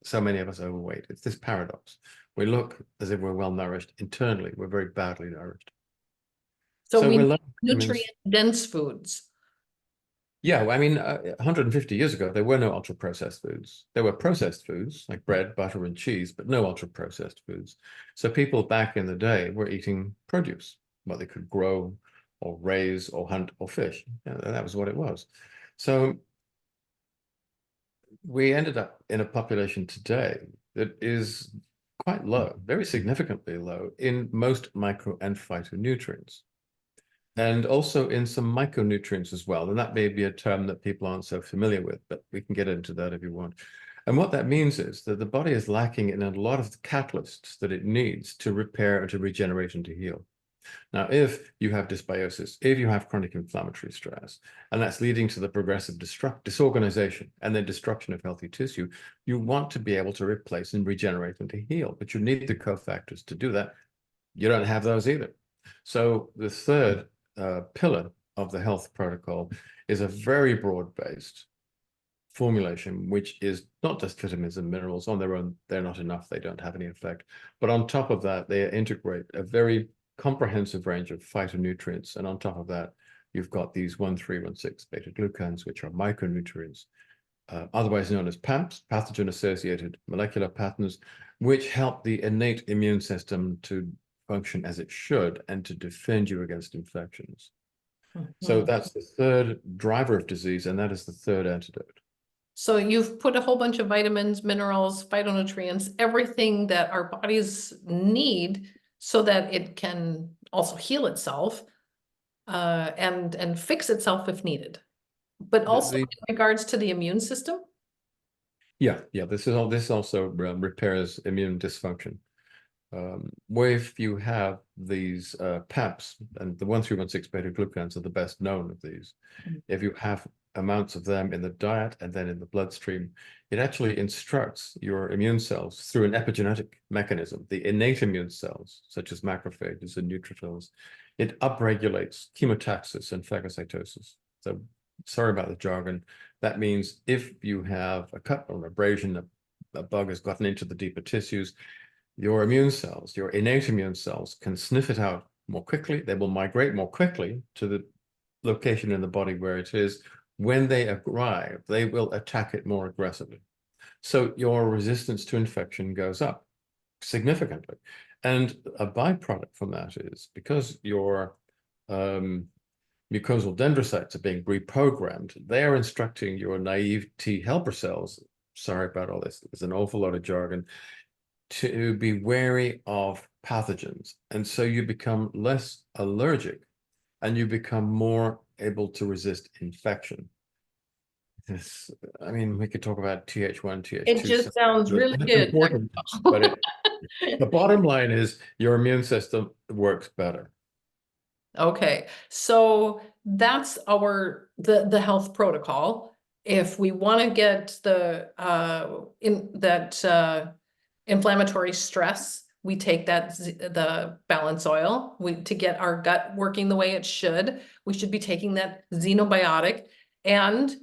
so many of us overweight. It's this paradox. We look as if we're well nourished. Internally, we're very badly nourished. So we need nutrient-dense foods. Yeah, well, I mean, 150 years ago, there were no ultra-processed foods. There were processed foods like bread, butter, and cheese, but no ultra-processed foods. So people back in the day were eating produce, what they could grow or raise or hunt or fish. That was what it was. So we ended up in a population today that is quite low, very significantly low in most micro and phytonutrients. And also in some micronutrients as well. And that may be a term that people aren't so familiar with, but we can get into that if you want. And what that means is that the body is lacking in a lot of the catalysts that it needs to repair and to regenerate and to heal. Now, if you have dysbiosis, if you have chronic inflammatory stress, and that's leading to the progressive disorganization and then destruction of healthy tissue, you want to be able to replace and regenerate and to heal, but you need the cofactors to do that. You don't have those either. So the third pillar of the health protocol is a very broad-based formulation, which is not just vitamins and minerals on their own. They're not enough. They don't have any effect. But on top of that, they integrate a very comprehensive range of phytonutrients. And on top of that, you've got these 1,3,1,6 beta-glucans, which are micronutrients, otherwise known as PAMPs, pathogen-associated molecular patterns, which help the innate immune system to function as it should and to defend you against infections. So that's the third driver of disease, and that is the third antidote. So you've put a whole bunch of vitamins, minerals, phytonutrients, everything that our bodies need so that it can also heal itself and fix itself if needed. But also in regards to the immune system? Yeah, this also repairs immune dysfunction. if you have these PAPs, and the 1,3,1,6 beta glucans are the best known of these, if you have amounts of them in the diet and then in the bloodstream, it actually instructs your immune cells through an epigenetic mechanism, the innate immune cells, such as macrophages and neutrophils. It upregulates chemotaxis and phagocytosis. So sorry about the jargon. That means if you have a cut or an abrasion, a bug has gotten into the deeper tissues, your immune cells, your innate immune cells, can sniff it out more quickly. They will migrate more quickly to the location in the body where it is. When they arrive, they will attack it more aggressively. So your resistance to infection goes up significantly. And a byproduct from that is, because your mucosal dendrocytes are being reprogrammed, they're instructing your naive T helper cells, sorry about all this, there's an awful lot of jargon, to be wary of pathogens. And so you become less allergic and you become more able to resist infection. This, I mean, we could talk about TH1, TH2. It just sounds really That's good. important, but the bottom line is your immune system works better. Okay, so that's the health protocol. If we want to get the inflammatory stress, we take the balance oil. To get our gut working the way it should, we should be taking that xenobiotic, and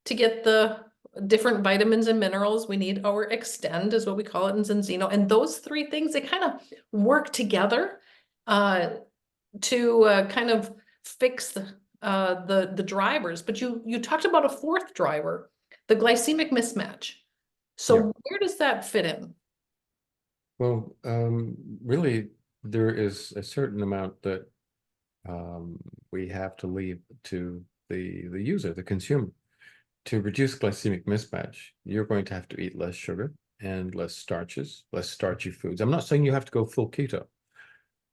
to get the different vitamins and minerals, we need our Extend, is what we call it, in Zenzino. And those three things, they kind of work together to kind of fix the drivers. But you talked about a fourth driver, the glycemic mismatch. So Yeah. where does that fit in? Well, really, there is a certain amount that we have to leave to the user, the consumer. To reduce glycemic mismatch, you're going to have to eat less sugar and less starches, less starchy foods. I'm not saying you have to go full keto,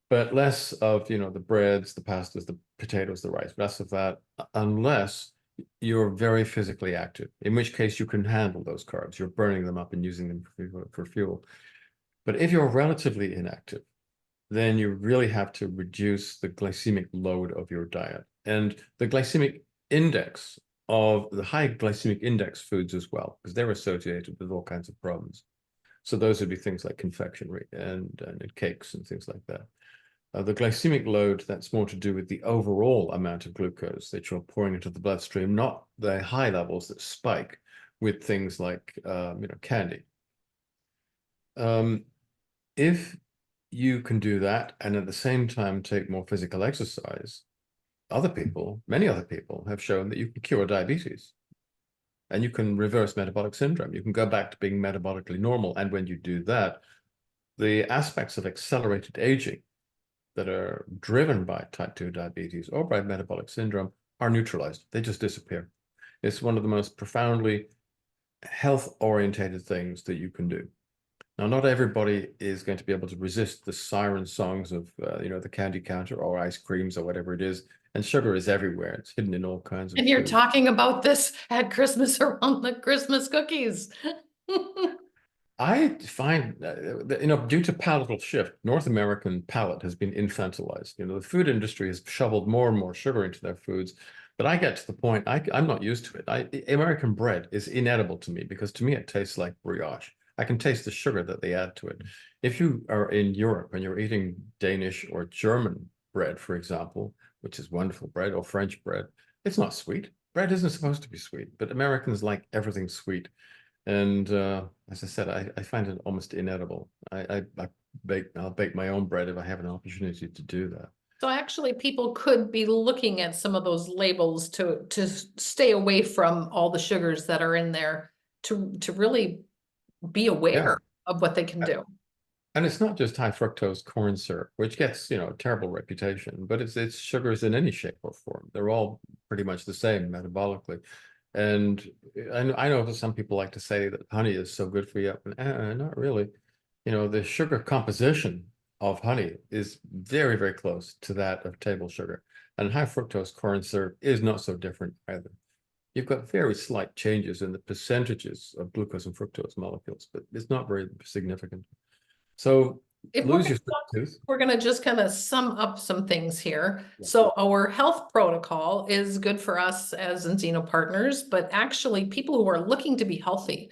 but less of, the breads, the pastas, the potatoes, the rice, less of that, unless you're very physically active, in which case you can handle those carbs. You're burning them up and using them for fuel. But if you're relatively inactive, then you really have to reduce the glycemic load of your diet. And the glycemic index of the high glycemic index foods as well, because they're associated with all kinds of problems. So those would be things like confectionery and cakes and things like that. The glycemic load, that's more to do with the overall amount of glucose that you're pouring into the bloodstream, not the high levels that spike with things like candy. If you can do that and at the same time take more physical exercise, many other people have shown that you can cure diabetes and you can reverse metabolic syndrome. You can go back to being metabolically normal. And when you do that, the aspects of accelerated aging that are driven by type 2 diabetes or by metabolic syndrome are neutralized. They just disappear. It's one of the most profoundly health-orientated things that you can do. Now, not everybody is going to be able to resist the siren songs of, the candy counter or ice creams or whatever it is. And sugar is everywhere. It's hidden in all kinds of And you're foods. talking about this at Christmas around the Christmas cookies. I find that, due to palatal shift, North American palate has been infantilized. The food industry has shoveled more and more sugar into their foods. But I get to the point, I'm not used to it. American bread is inedible to me because to me it tastes like brioche. I can taste the sugar that they add to it. If you are in Europe and you're eating Danish or German bread, for example, which is wonderful bread, or French bread, it's not sweet. Bread isn't supposed to be sweet, but Americans like everything sweet. And as I said, I find it almost inedible. I'll bake my own bread if I have an opportunity to do that. So actually people could be looking at some of those labels to stay away from all the sugars that are in there, to really be aware of what they can do. And it's not just high fructose corn syrup, which gets, a terrible reputation, but it's sugars in any shape or form. They're all pretty much the same metabolically. And I know that some people like to say that honey is so good for you. Not really. The sugar composition of honey is very, very close to that of table sugar. And high fructose corn syrup is not so different either. You've got very slight changes in the percentages of glucose and fructose molecules, but it's not very significant. So if lose your talk, tooth. we're gonna just kind of sum up some things here. Yeah. So our health protocol is good for us as Enzino partners, but actually people who are looking to be healthy,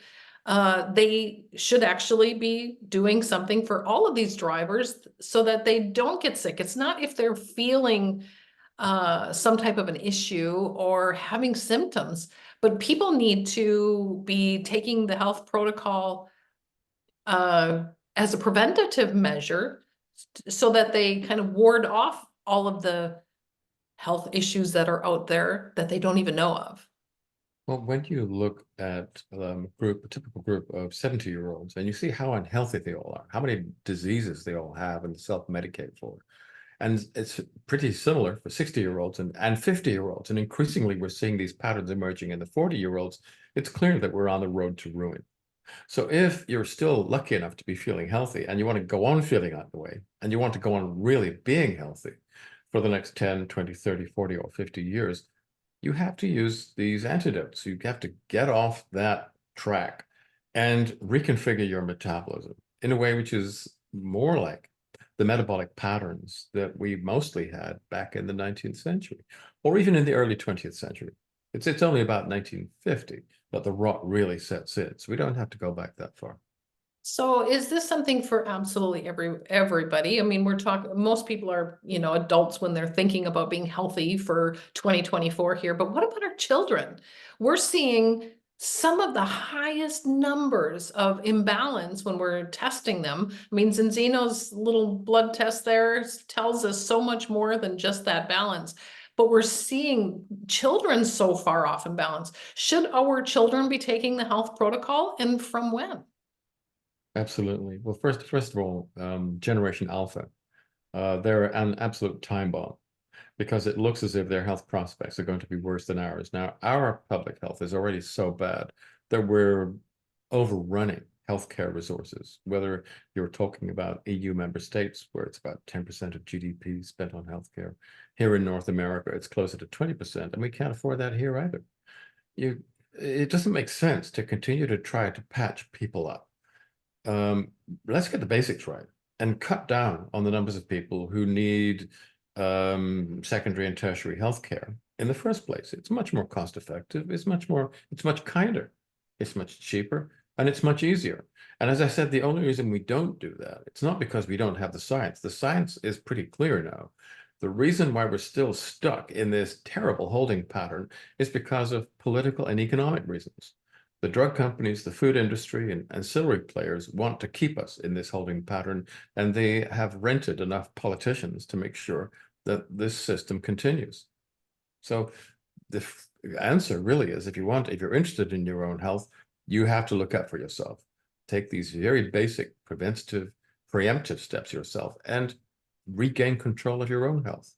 they should actually be doing something for all of these drivers so that they don't get sick. It's not if they're feeling some type of an issue or having symptoms, but people need to be taking the health protocol as a preventative measure so that they kind of ward off all of the health issues that are out there that they don't even know of. Well, when you look at a typical group of 70-year-olds, and you see how unhealthy they all are, how many diseases they all have and self-medicate for. And it's pretty similar for 60-year-olds and 50-year-olds. And increasingly, we're seeing these patterns emerging in the 40-year-olds. It's clear that we're on the road to ruin. So if you're still lucky enough to be feeling healthy and you want to go on feeling that way, and you want to go on really being healthy for the next 10, 20, 30, 40, or 50 years, you have to use these antidotes. You have to get off that track and reconfigure your metabolism in a way which is more like the metabolic patterns that we mostly had back in the 19th century, or even in the early 20th century. It's only about 1950 that the rot really sets in. So we don't have to go back that far. So is this something for absolutely everybody? I mean, we're talking, most people are, you know, adults when they're thinking about being healthy for 2024 here, but what about our children? We're seeing some of the highest numbers of imbalance when we're testing them. I mean, Enzino's little blood test there tells us so much more than just that balance. But we're seeing children so far off in balance. Should our children be taking the health protocol, and from when? Absolutely. Well, first of all, Generation Alpha, they're an absolute time bomb because it looks as if their health prospects are going to be worse than ours. Now, our public health is already so bad that we're overrunning healthcare resources, whether you're talking about EU member states, where it's about 10% of GDP spent on healthcare. Here in North America, it's closer to 20%, and we can't afford that here either. It doesn't make sense to continue to try to patch people up. Let's get the basics right and cut down on the numbers of people who need secondary and tertiary healthcare in the first place. It's much more cost effective. It's much kinder. It's much cheaper, and it's much easier. And as I said, the only reason we don't do that, it's not because we don't have the science. The science is pretty clear now. The reason why we're still stuck in this terrible holding pattern is because of political and economic reasons. The drug companies, the food industry, and ancillary players want to keep us in this holding pattern, and they have rented enough politicians to make sure that this system continues. So the answer really is, if you're interested in your own health, you have to look out for yourself. Take these very basic preventative, preemptive steps yourself and regain control of your own health.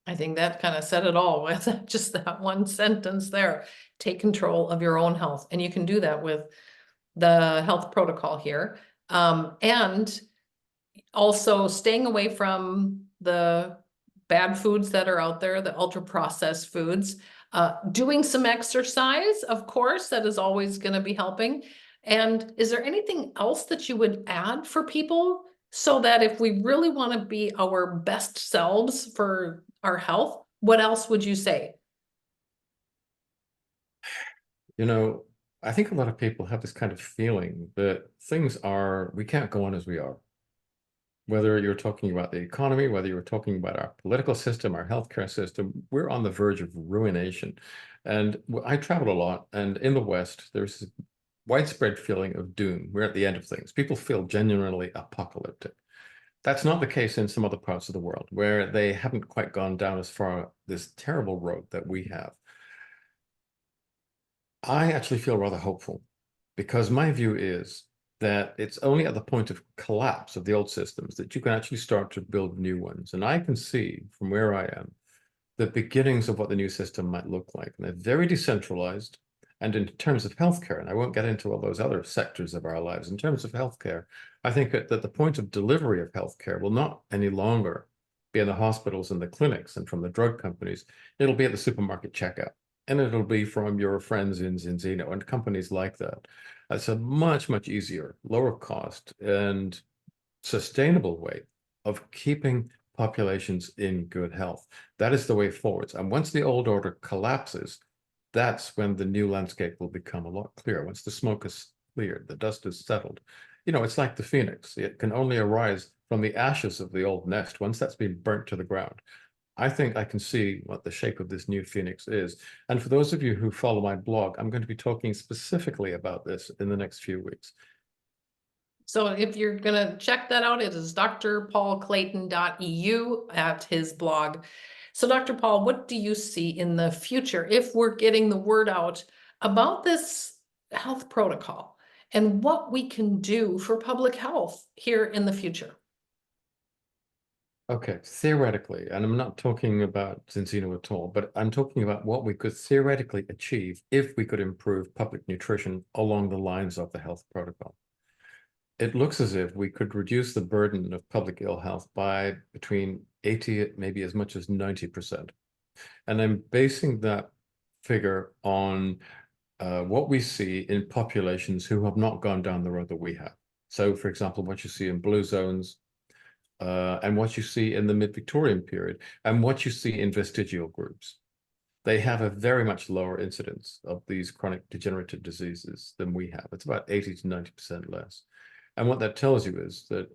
I think that kind of said it all with just that one sentence there. Take control of your own health. And you can do that with the health protocol here. And also staying away from the bad foods that are out there, the ultra processed foods, doing some exercise, of course, that is always going to be helping. And is there anything else that you would add for people so that if we really want to be our best selves for our health, what else would you say? You know, I think a lot of people have this kind of feeling that we can't go on as we are. Whether you're talking about the economy, whether you're talking about our political system, our healthcare system, we're on the verge of ruination. And I travel a lot, and in the West, there's a widespread feeling of doom. We're at the end of things. People feel genuinely apocalyptic. That's not the case in some other parts of the world where they haven't quite gone down as far this terrible road that we have. I actually feel rather hopeful because my view is that it's only at the point of collapse of the old systems that you can actually start to build new ones. And I can see from where I am the beginnings of what the new system might look like. And they're very decentralized. And in terms of healthcare, and I won't get into all those other sectors of our lives, in terms of healthcare, I think that the point of delivery of healthcare will not any longer be in the hospitals and the clinics and from the drug companies. It'll be at the supermarket checkout, and it'll be from your friends in Enzino and companies like that. It's a much, much easier, lower cost, and sustainable way of keeping populations in good health. That is the way forwards. And once the old order collapses, that's when the new landscape will become a lot clearer. Once the smoke is cleared, the dust is settled. You know, it's like the phoenix. It can only arise from the ashes of the old nest once that's been burnt to the ground. I think I can see what the shape of this new phoenix is. And for those of you who follow my blog, I'm going to be talking specifically about this in the next few weeks. So if you're gonna check that out, it is drpaulclayton.eu at his blog. So Dr. Paul, what do you see in the future if we're getting the word out about this health protocol and what we can do for public health here in the future? Okay, theoretically, and I'm not talking about Zinzino at all, but I'm talking about what we could theoretically achieve if we could improve public nutrition along the lines of the health protocol. It looks as if we could reduce the burden of public ill health by between 80, maybe as much as 90%. And I'm basing that figure on what we see in populations who have not gone down the road that we have. So, for example, what you see in blue zones, and what you see in the mid-Victorian period, and what you see in vestigial groups. They have a very much lower incidence of these chronic degenerative diseases than we have. It's about 80 to 90% less. And what that tells you is that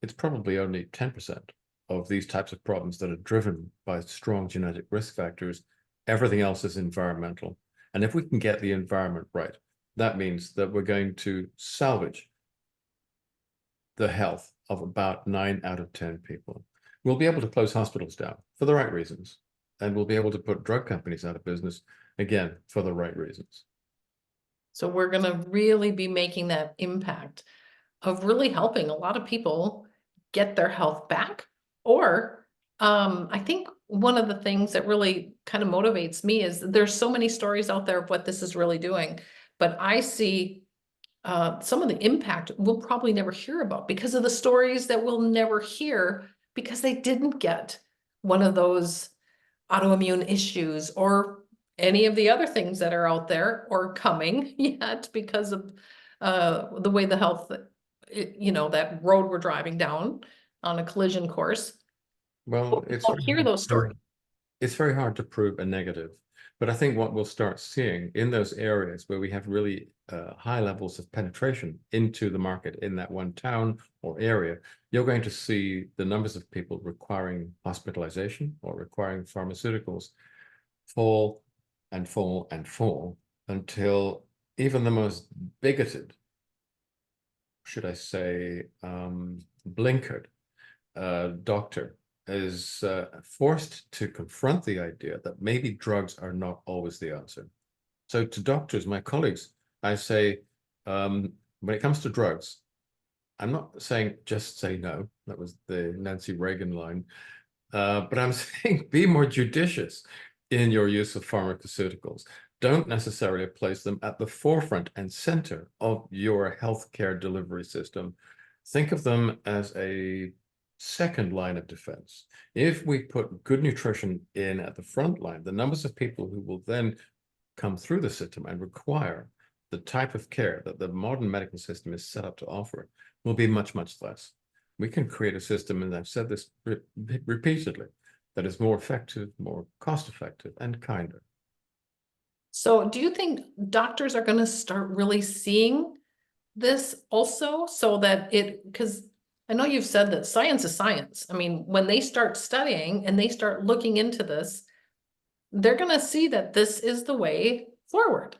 it's probably only 10% of these types of problems that are driven by strong genetic risk factors. Everything else is environmental. And if we can get the environment right, that means that we're going to salvage the health of about 9 out of 10 people. We'll be able to close hospitals down for the right reasons. And we'll be able to put drug companies out of business, again, for the right reasons. So we're gonna really be making that impact of really helping a lot of people get their health back. Or I think one of the things that really kind of motivates me is that there's so many stories out there of what this is really doing, but I see some of the impact we'll probably never hear about because of the stories that we'll never hear because they didn't get one of those autoimmune issues or any of the other things that are out there or coming yet because of the way the health, you know, that road we're driving down on a collision course. Well, We don't hear those stories. It's very hard to prove a negative, but I think what we'll start seeing in those areas where we have really high levels of penetration into the market in that one town or area, you're going to see the numbers of people requiring hospitalization or requiring pharmaceuticals fall and fall and fall until even the most bigoted, should I say, blinkered doctor is forced to confront the idea that maybe drugs are not always the answer. So to doctors, my colleagues, I say, when it comes to drugs, I'm not saying just say no. That was the Nancy Reagan line. But I'm saying be more judicious in your use of pharmaceuticals. Don't necessarily place them at the forefront and center of your healthcare delivery system. Think of them as a second line of defense. If we put good nutrition in at the front line, the numbers of people who will then come through the system and require the type of care that the modern medical system is set up to offer will be much, much less. We can create a system, and I've said this repeatedly, that is more effective, more cost-effective, and kinder. So do you think doctors are going to start really seeing this also so that because I know you've said that science is science. I mean, when they start studying and they start looking into this, they're going to see that this is the way forward.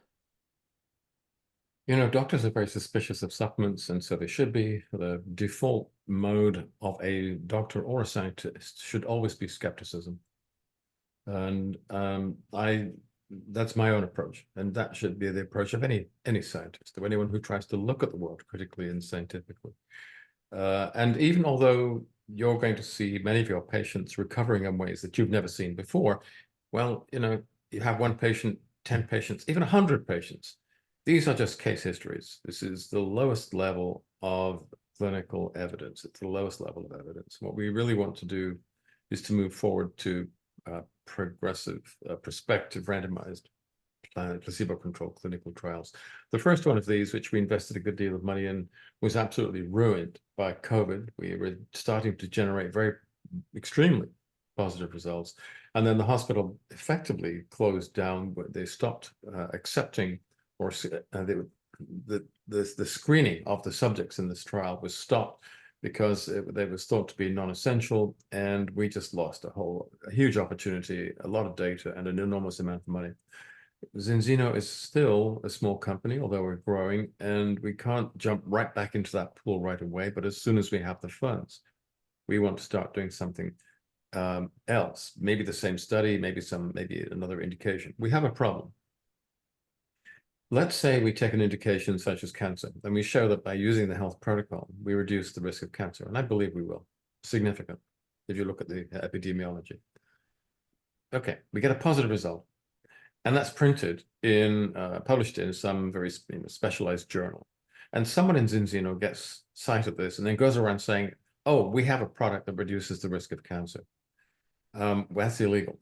You know, doctors are very suspicious of supplements, and so they should be. The default mode of a doctor or a scientist should always be skepticism. And that's my own approach, and that should be the approach of any scientist, or anyone who tries to look at the world critically and scientifically. And even although you're going to see many of your patients recovering in ways that you've never seen before, well, you know, you have 1 patient, 10 patients, even 100 patients. These are just case histories. This is the lowest level of clinical evidence. It's the lowest level of evidence. What we really want to do is to move forward to progressive, prospective, randomized, placebo-controlled clinical trials. The first one of these, which we invested a good deal of money in, was absolutely ruined by COVID. We were starting to generate very extremely positive results. And then the hospital effectively closed down. They stopped accepting, or the screening of the subjects in this trial was stopped because they was thought to be non-essential, and we just lost a huge opportunity, a lot of data, and an enormous amount of money. Zinzino is still a small company, although we're growing, and we can't jump right back into that pool right away. But as soon as we have the funds, we want to start doing something else, maybe the same study, maybe another indication. We have a problem. Let's say we take an indication such as cancer, and we show that by using the health protocol, we reduce the risk of cancer. And I believe we will, significant, if you look at the epidemiology. Okay, we get a positive result. And that's printed in, published in some very specialized journal. And someone in Zinzino gets sight of this and then goes around saying, oh, we have a product that reduces the risk of cancer. Well, that's illegal.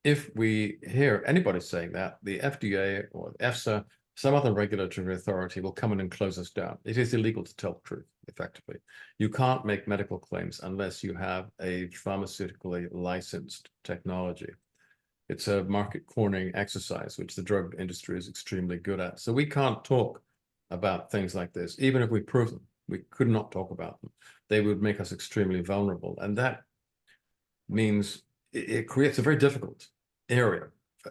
If we hear anybody saying that, the FDA or EFSA, some other regulatory authority will come in and close us down. It is illegal to tell the truth, effectively. You can't make medical claims unless you have a pharmaceutically licensed technology. It's a market cornering exercise, which the drug industry is extremely good at. So we can't talk about things like this, even if we prove them. We could not talk about them. They would make us extremely vulnerable. And that means it creates a very difficult area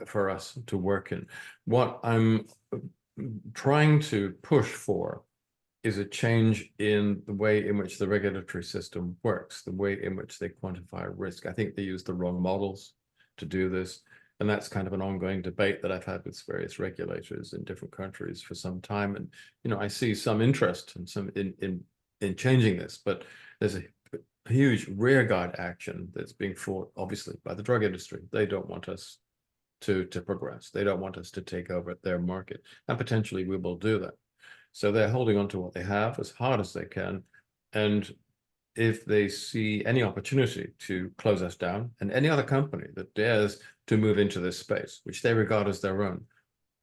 for us to work in. What I'm trying to push for is a change in the way in which the regulatory system works, the way in which they quantify risk. I think they use the wrong models to do this. And that's kind of an ongoing debate that I've had with various regulators in different countries for some time. And, you know, I see some interest in changing this, but there's a huge rearguard action that's being fought, obviously, by the drug industry. They don't want us to progress. They don't want us to take over their market, and potentially we will do that. So they're holding on to what they have as hard as they can. And if they see any opportunity to close us down, and any other company that dares to move into this space, which they regard as their own,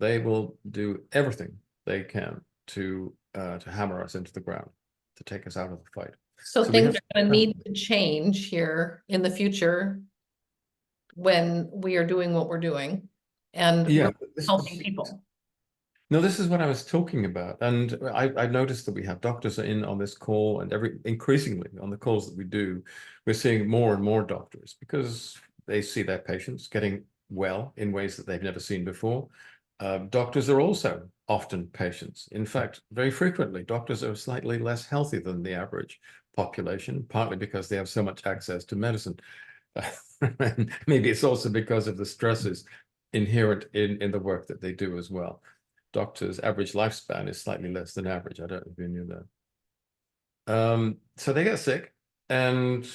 they will do everything they can to hammer us into the ground, to take us out of the fight. So we things have are going to need to change here in the future when we are doing what we're doing and Yeah, we're helping people. No, this is what I was talking about. And I noticed that we have doctors in on this call, and increasingly on the calls that we do, we're seeing more and more doctors because they see their patients getting well in ways that they've never seen before. Doctors are also often patients. In fact, very frequently, doctors are slightly less healthy than the average population, partly because they have so much access to medicine. Maybe it's also because of the stresses inherent in the work that they do as well. Doctors' average lifespan is slightly less than average. I don't know if you knew that. So they get sick, and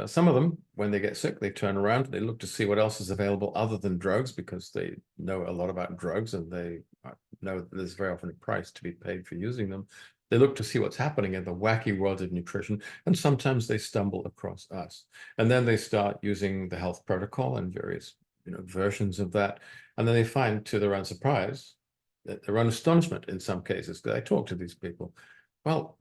some of them, when they get sick, they turn around, they look to see what else is available other than drugs, because they know a lot about drugs, and they know that there's very often a price to be paid for using them. They look to see what's happening in the wacky world of nutrition, and sometimes they stumble across us. And then they start using the health protocol and various versions of that. And then they find, to their own surprise, their own astonishment in some cases, because I talk to these people, well,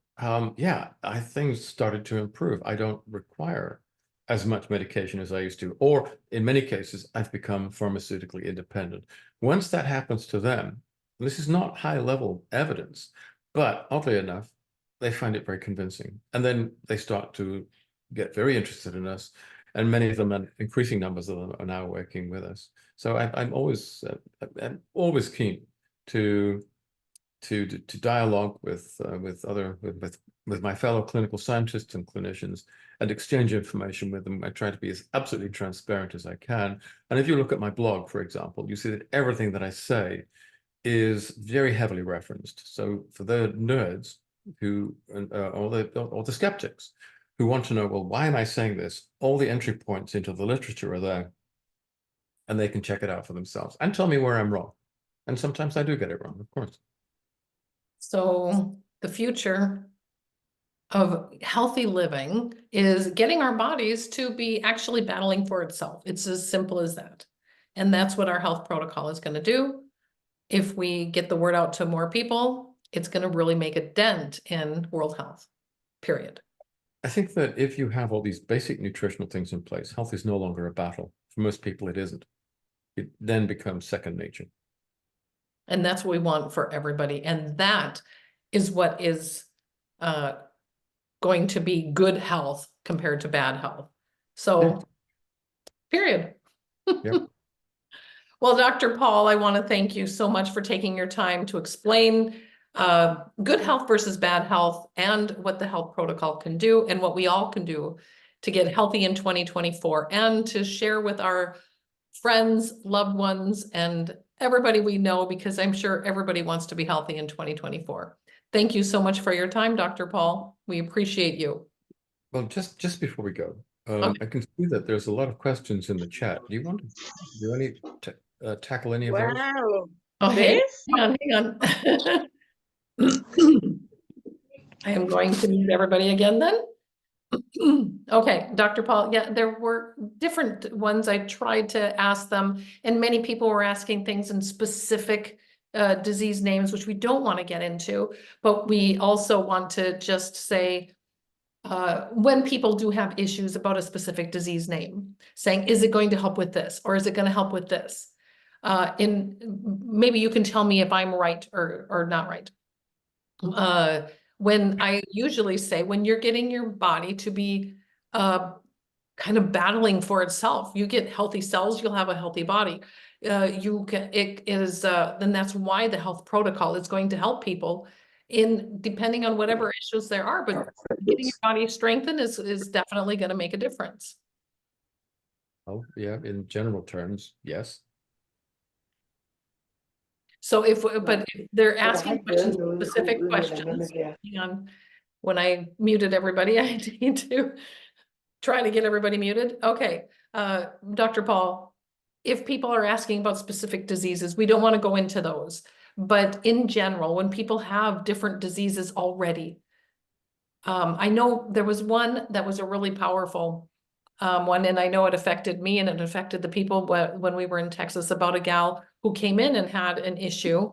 yeah, things started to improve. I don't require as much medication as I used to, or in many cases, I've become pharmaceutically independent. Once that happens to them, this is not high-level evidence, but oddly enough, they find it very convincing. And then they start to get very interested in us. And many of them, and increasing numbers of them, are now working with us. So I'm always keen to dialogue with my fellow clinical scientists and clinicians, and exchange information with them. I try to be as absolutely transparent as I can. And if you look at my blog, for example, you see that everything that I say is very heavily referenced. So for the nerds who, or the skeptics who want to know, well, why am I saying this? All the entry points into the literature are there, and they can check it out for themselves and tell me where I'm wrong. And sometimes I do get it wrong, of course. So the future of healthy living is getting our bodies to be actually battling for itself. It's as simple as that. And that's what our health protocol is going to do. if we get the word out to more people, it's going to really make a dent in world health, period. I think that if you have all these basic nutritional things in place, health is no longer a battle. For most people, it isn't. It then becomes second nature. And that's what we want for everybody. And that is what is going to be good health compared to bad health. So, period. Yep. Well, Dr. Paul, I want to thank you so much for taking your time to explain good health versus bad health and what the health protocol can do and what we all can do to get healthy in 2024 and to share with our friends, loved ones, and everybody we know, because I'm sure everybody wants to be healthy in 2024. Thank you so much for your time, Dr. Paul. We appreciate you. Well, just before we go, Okay. I can see that there's a lot of questions in the chat. Do you want to do any tackle any of those? Wow. Oh, hey, This? hang on. I am going to mute everybody again then. Okay, Dr. Paul, yeah, there were different ones. I tried to ask them, and many people were asking things in specific disease names, which we don't want to get into, but we also want to just say, when people do have issues about a specific disease name, saying, is it going to help with this? Or is it going to help with this? Maybe you can tell me if I'm right or not right. When I usually say, when you're getting your body to be kind of battling for itself, you get healthy cells, you'll have a healthy body. Then that's why the health protocol is going to help people in depending on whatever issues there are, but getting your body strengthened is definitely going to make a difference. Oh, yeah, in general terms, yes. So but if they're asking questions, specific questions, hang on. When I muted everybody, I need to try to get everybody muted. Okay, Dr. Paul, if people are asking about specific diseases, we don't want to go into those. But in general, when people have different diseases already, I know there was one that was a really powerful one, and I know it affected me and it affected the people when we were in Texas, about a gal who came in and had an issue,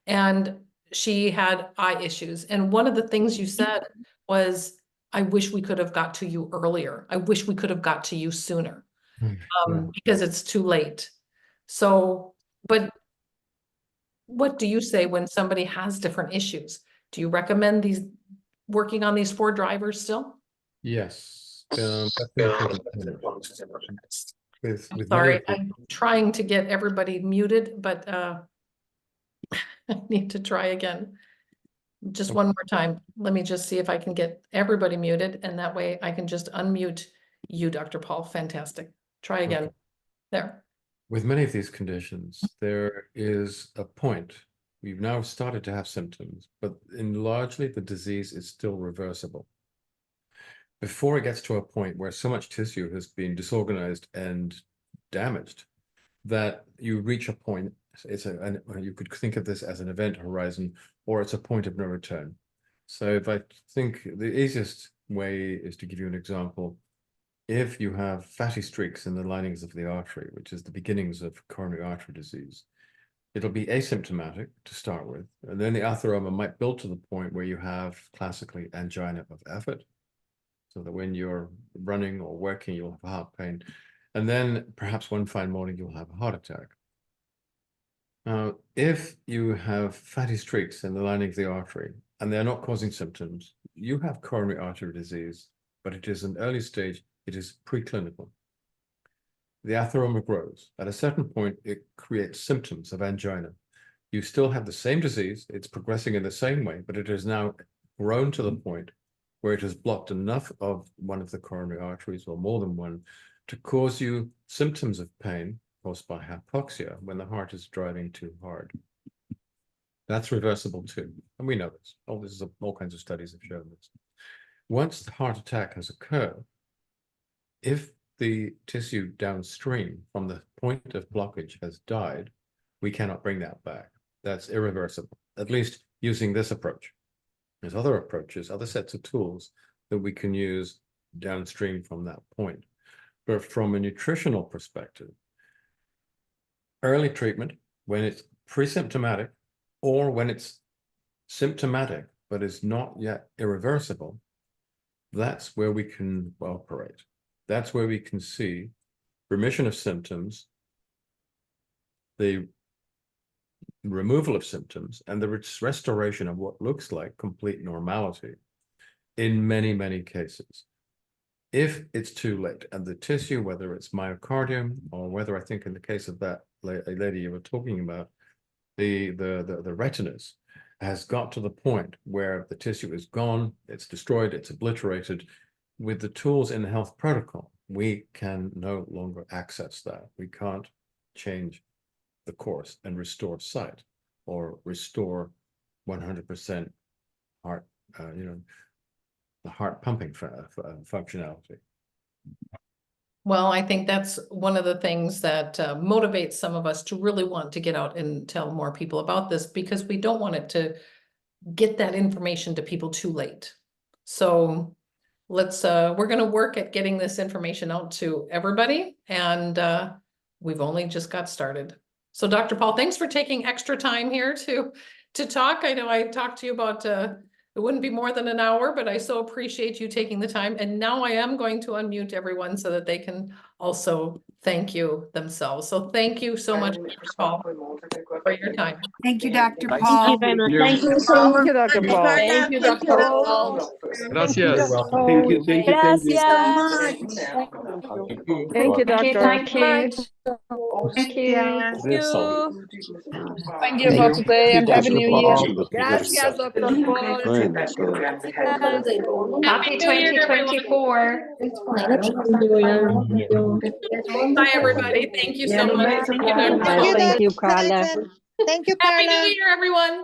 and she had eye issues. And one of the things you said was, I wish we could have got to you earlier. I wish we could have got to you sooner, because it's too late. So, but what do you say when somebody has different issues? Do you recommend working on these 4 drivers still? Yes. That's important. With Sorry, I'm trying to get everybody muted, but I need to try again. Just one more time. Let me just see if I can get everybody muted, and that way I can just unmute you, Dr. Paul. Fantastic. Try again. Okay. There. With many of these conditions, there is a point. We've now started to have symptoms, but largely the disease is still reversible. Before it gets to a point where so much tissue has been disorganized and damaged that you reach a point, you could think of this as an event horizon, or it's a point of no return. So if I think the easiest way is to give you an example. If you have fatty streaks in the linings of the artery, which is the beginnings of coronary artery disease, it'll be asymptomatic to start with, and then the atheroma might build to the point where you have classically angina of effort, so that when you're running or working, you'll have heart pain, and then perhaps one fine morning you'll have a heart attack. Now, if you have fatty streaks in the lining of the artery and they're not causing symptoms, you have coronary artery disease, but it is an early stage. It is preclinical. The atheroma grows. At a certain point, it creates symptoms of angina. You still have the same disease. It's progressing in the same way, but it has now grown to the point where it has blocked enough of one of the coronary arteries, or more than one, to cause you symptoms of pain caused by hypoxia when the heart is driving too hard. That's reversible too, and we know this. All kinds of studies have shown this. Once the heart attack has occurred, if the tissue downstream from the point of blockage has died, we cannot bring that back. That's irreversible, at least using this approach. There's other approaches, other sets of tools that we can use downstream from that point. But from a nutritional perspective, early treatment, when it's pre-symptomatic or when it's symptomatic but is not yet irreversible, that's where we can operate. That's where we can see remission of symptoms, the removal of symptoms, and the restoration of what looks like complete normality in many, many cases. If it's too late and the tissue, whether it's myocardium or whether, I think in the case of that lady you were talking about, the retinas, has got to the point where the tissue is gone, it's destroyed, it's obliterated. With the tools in the health protocol, we can no longer access that. We can't change the course and restore sight or restore 100% heart, the heart pumping functionality. Well, I think that's one of the things that motivates some of us to really want to get out and tell more people about this, because we don't want it to get that information to people too late. So let's, we're going to work at getting this information out to everybody, and we've only just got started. So Dr. Paul, thanks for taking extra time here to talk. I know I talked to you about it wouldn't be more than an hour, but I so appreciate you taking the time. And now I am going to unmute everyone so that they can also thank you themselves. So thank you so much, Dr. Paul, for your time. Thank you, Dr. Thank Paul. Thank you so much. Thank you, Dr. Paul. Thank you, Dr. Paul. Gracias. Thank you, thank you, thank you. Thank you, Okay, Doctor. thank you. Thank you. Thank you for today and Happy New Year. Gracias, Dr. Paul. Happy 2024. Bye, everybody. Thank you so much. Thank you, Carla. Thank you, Happy Carla. New Year, everyone.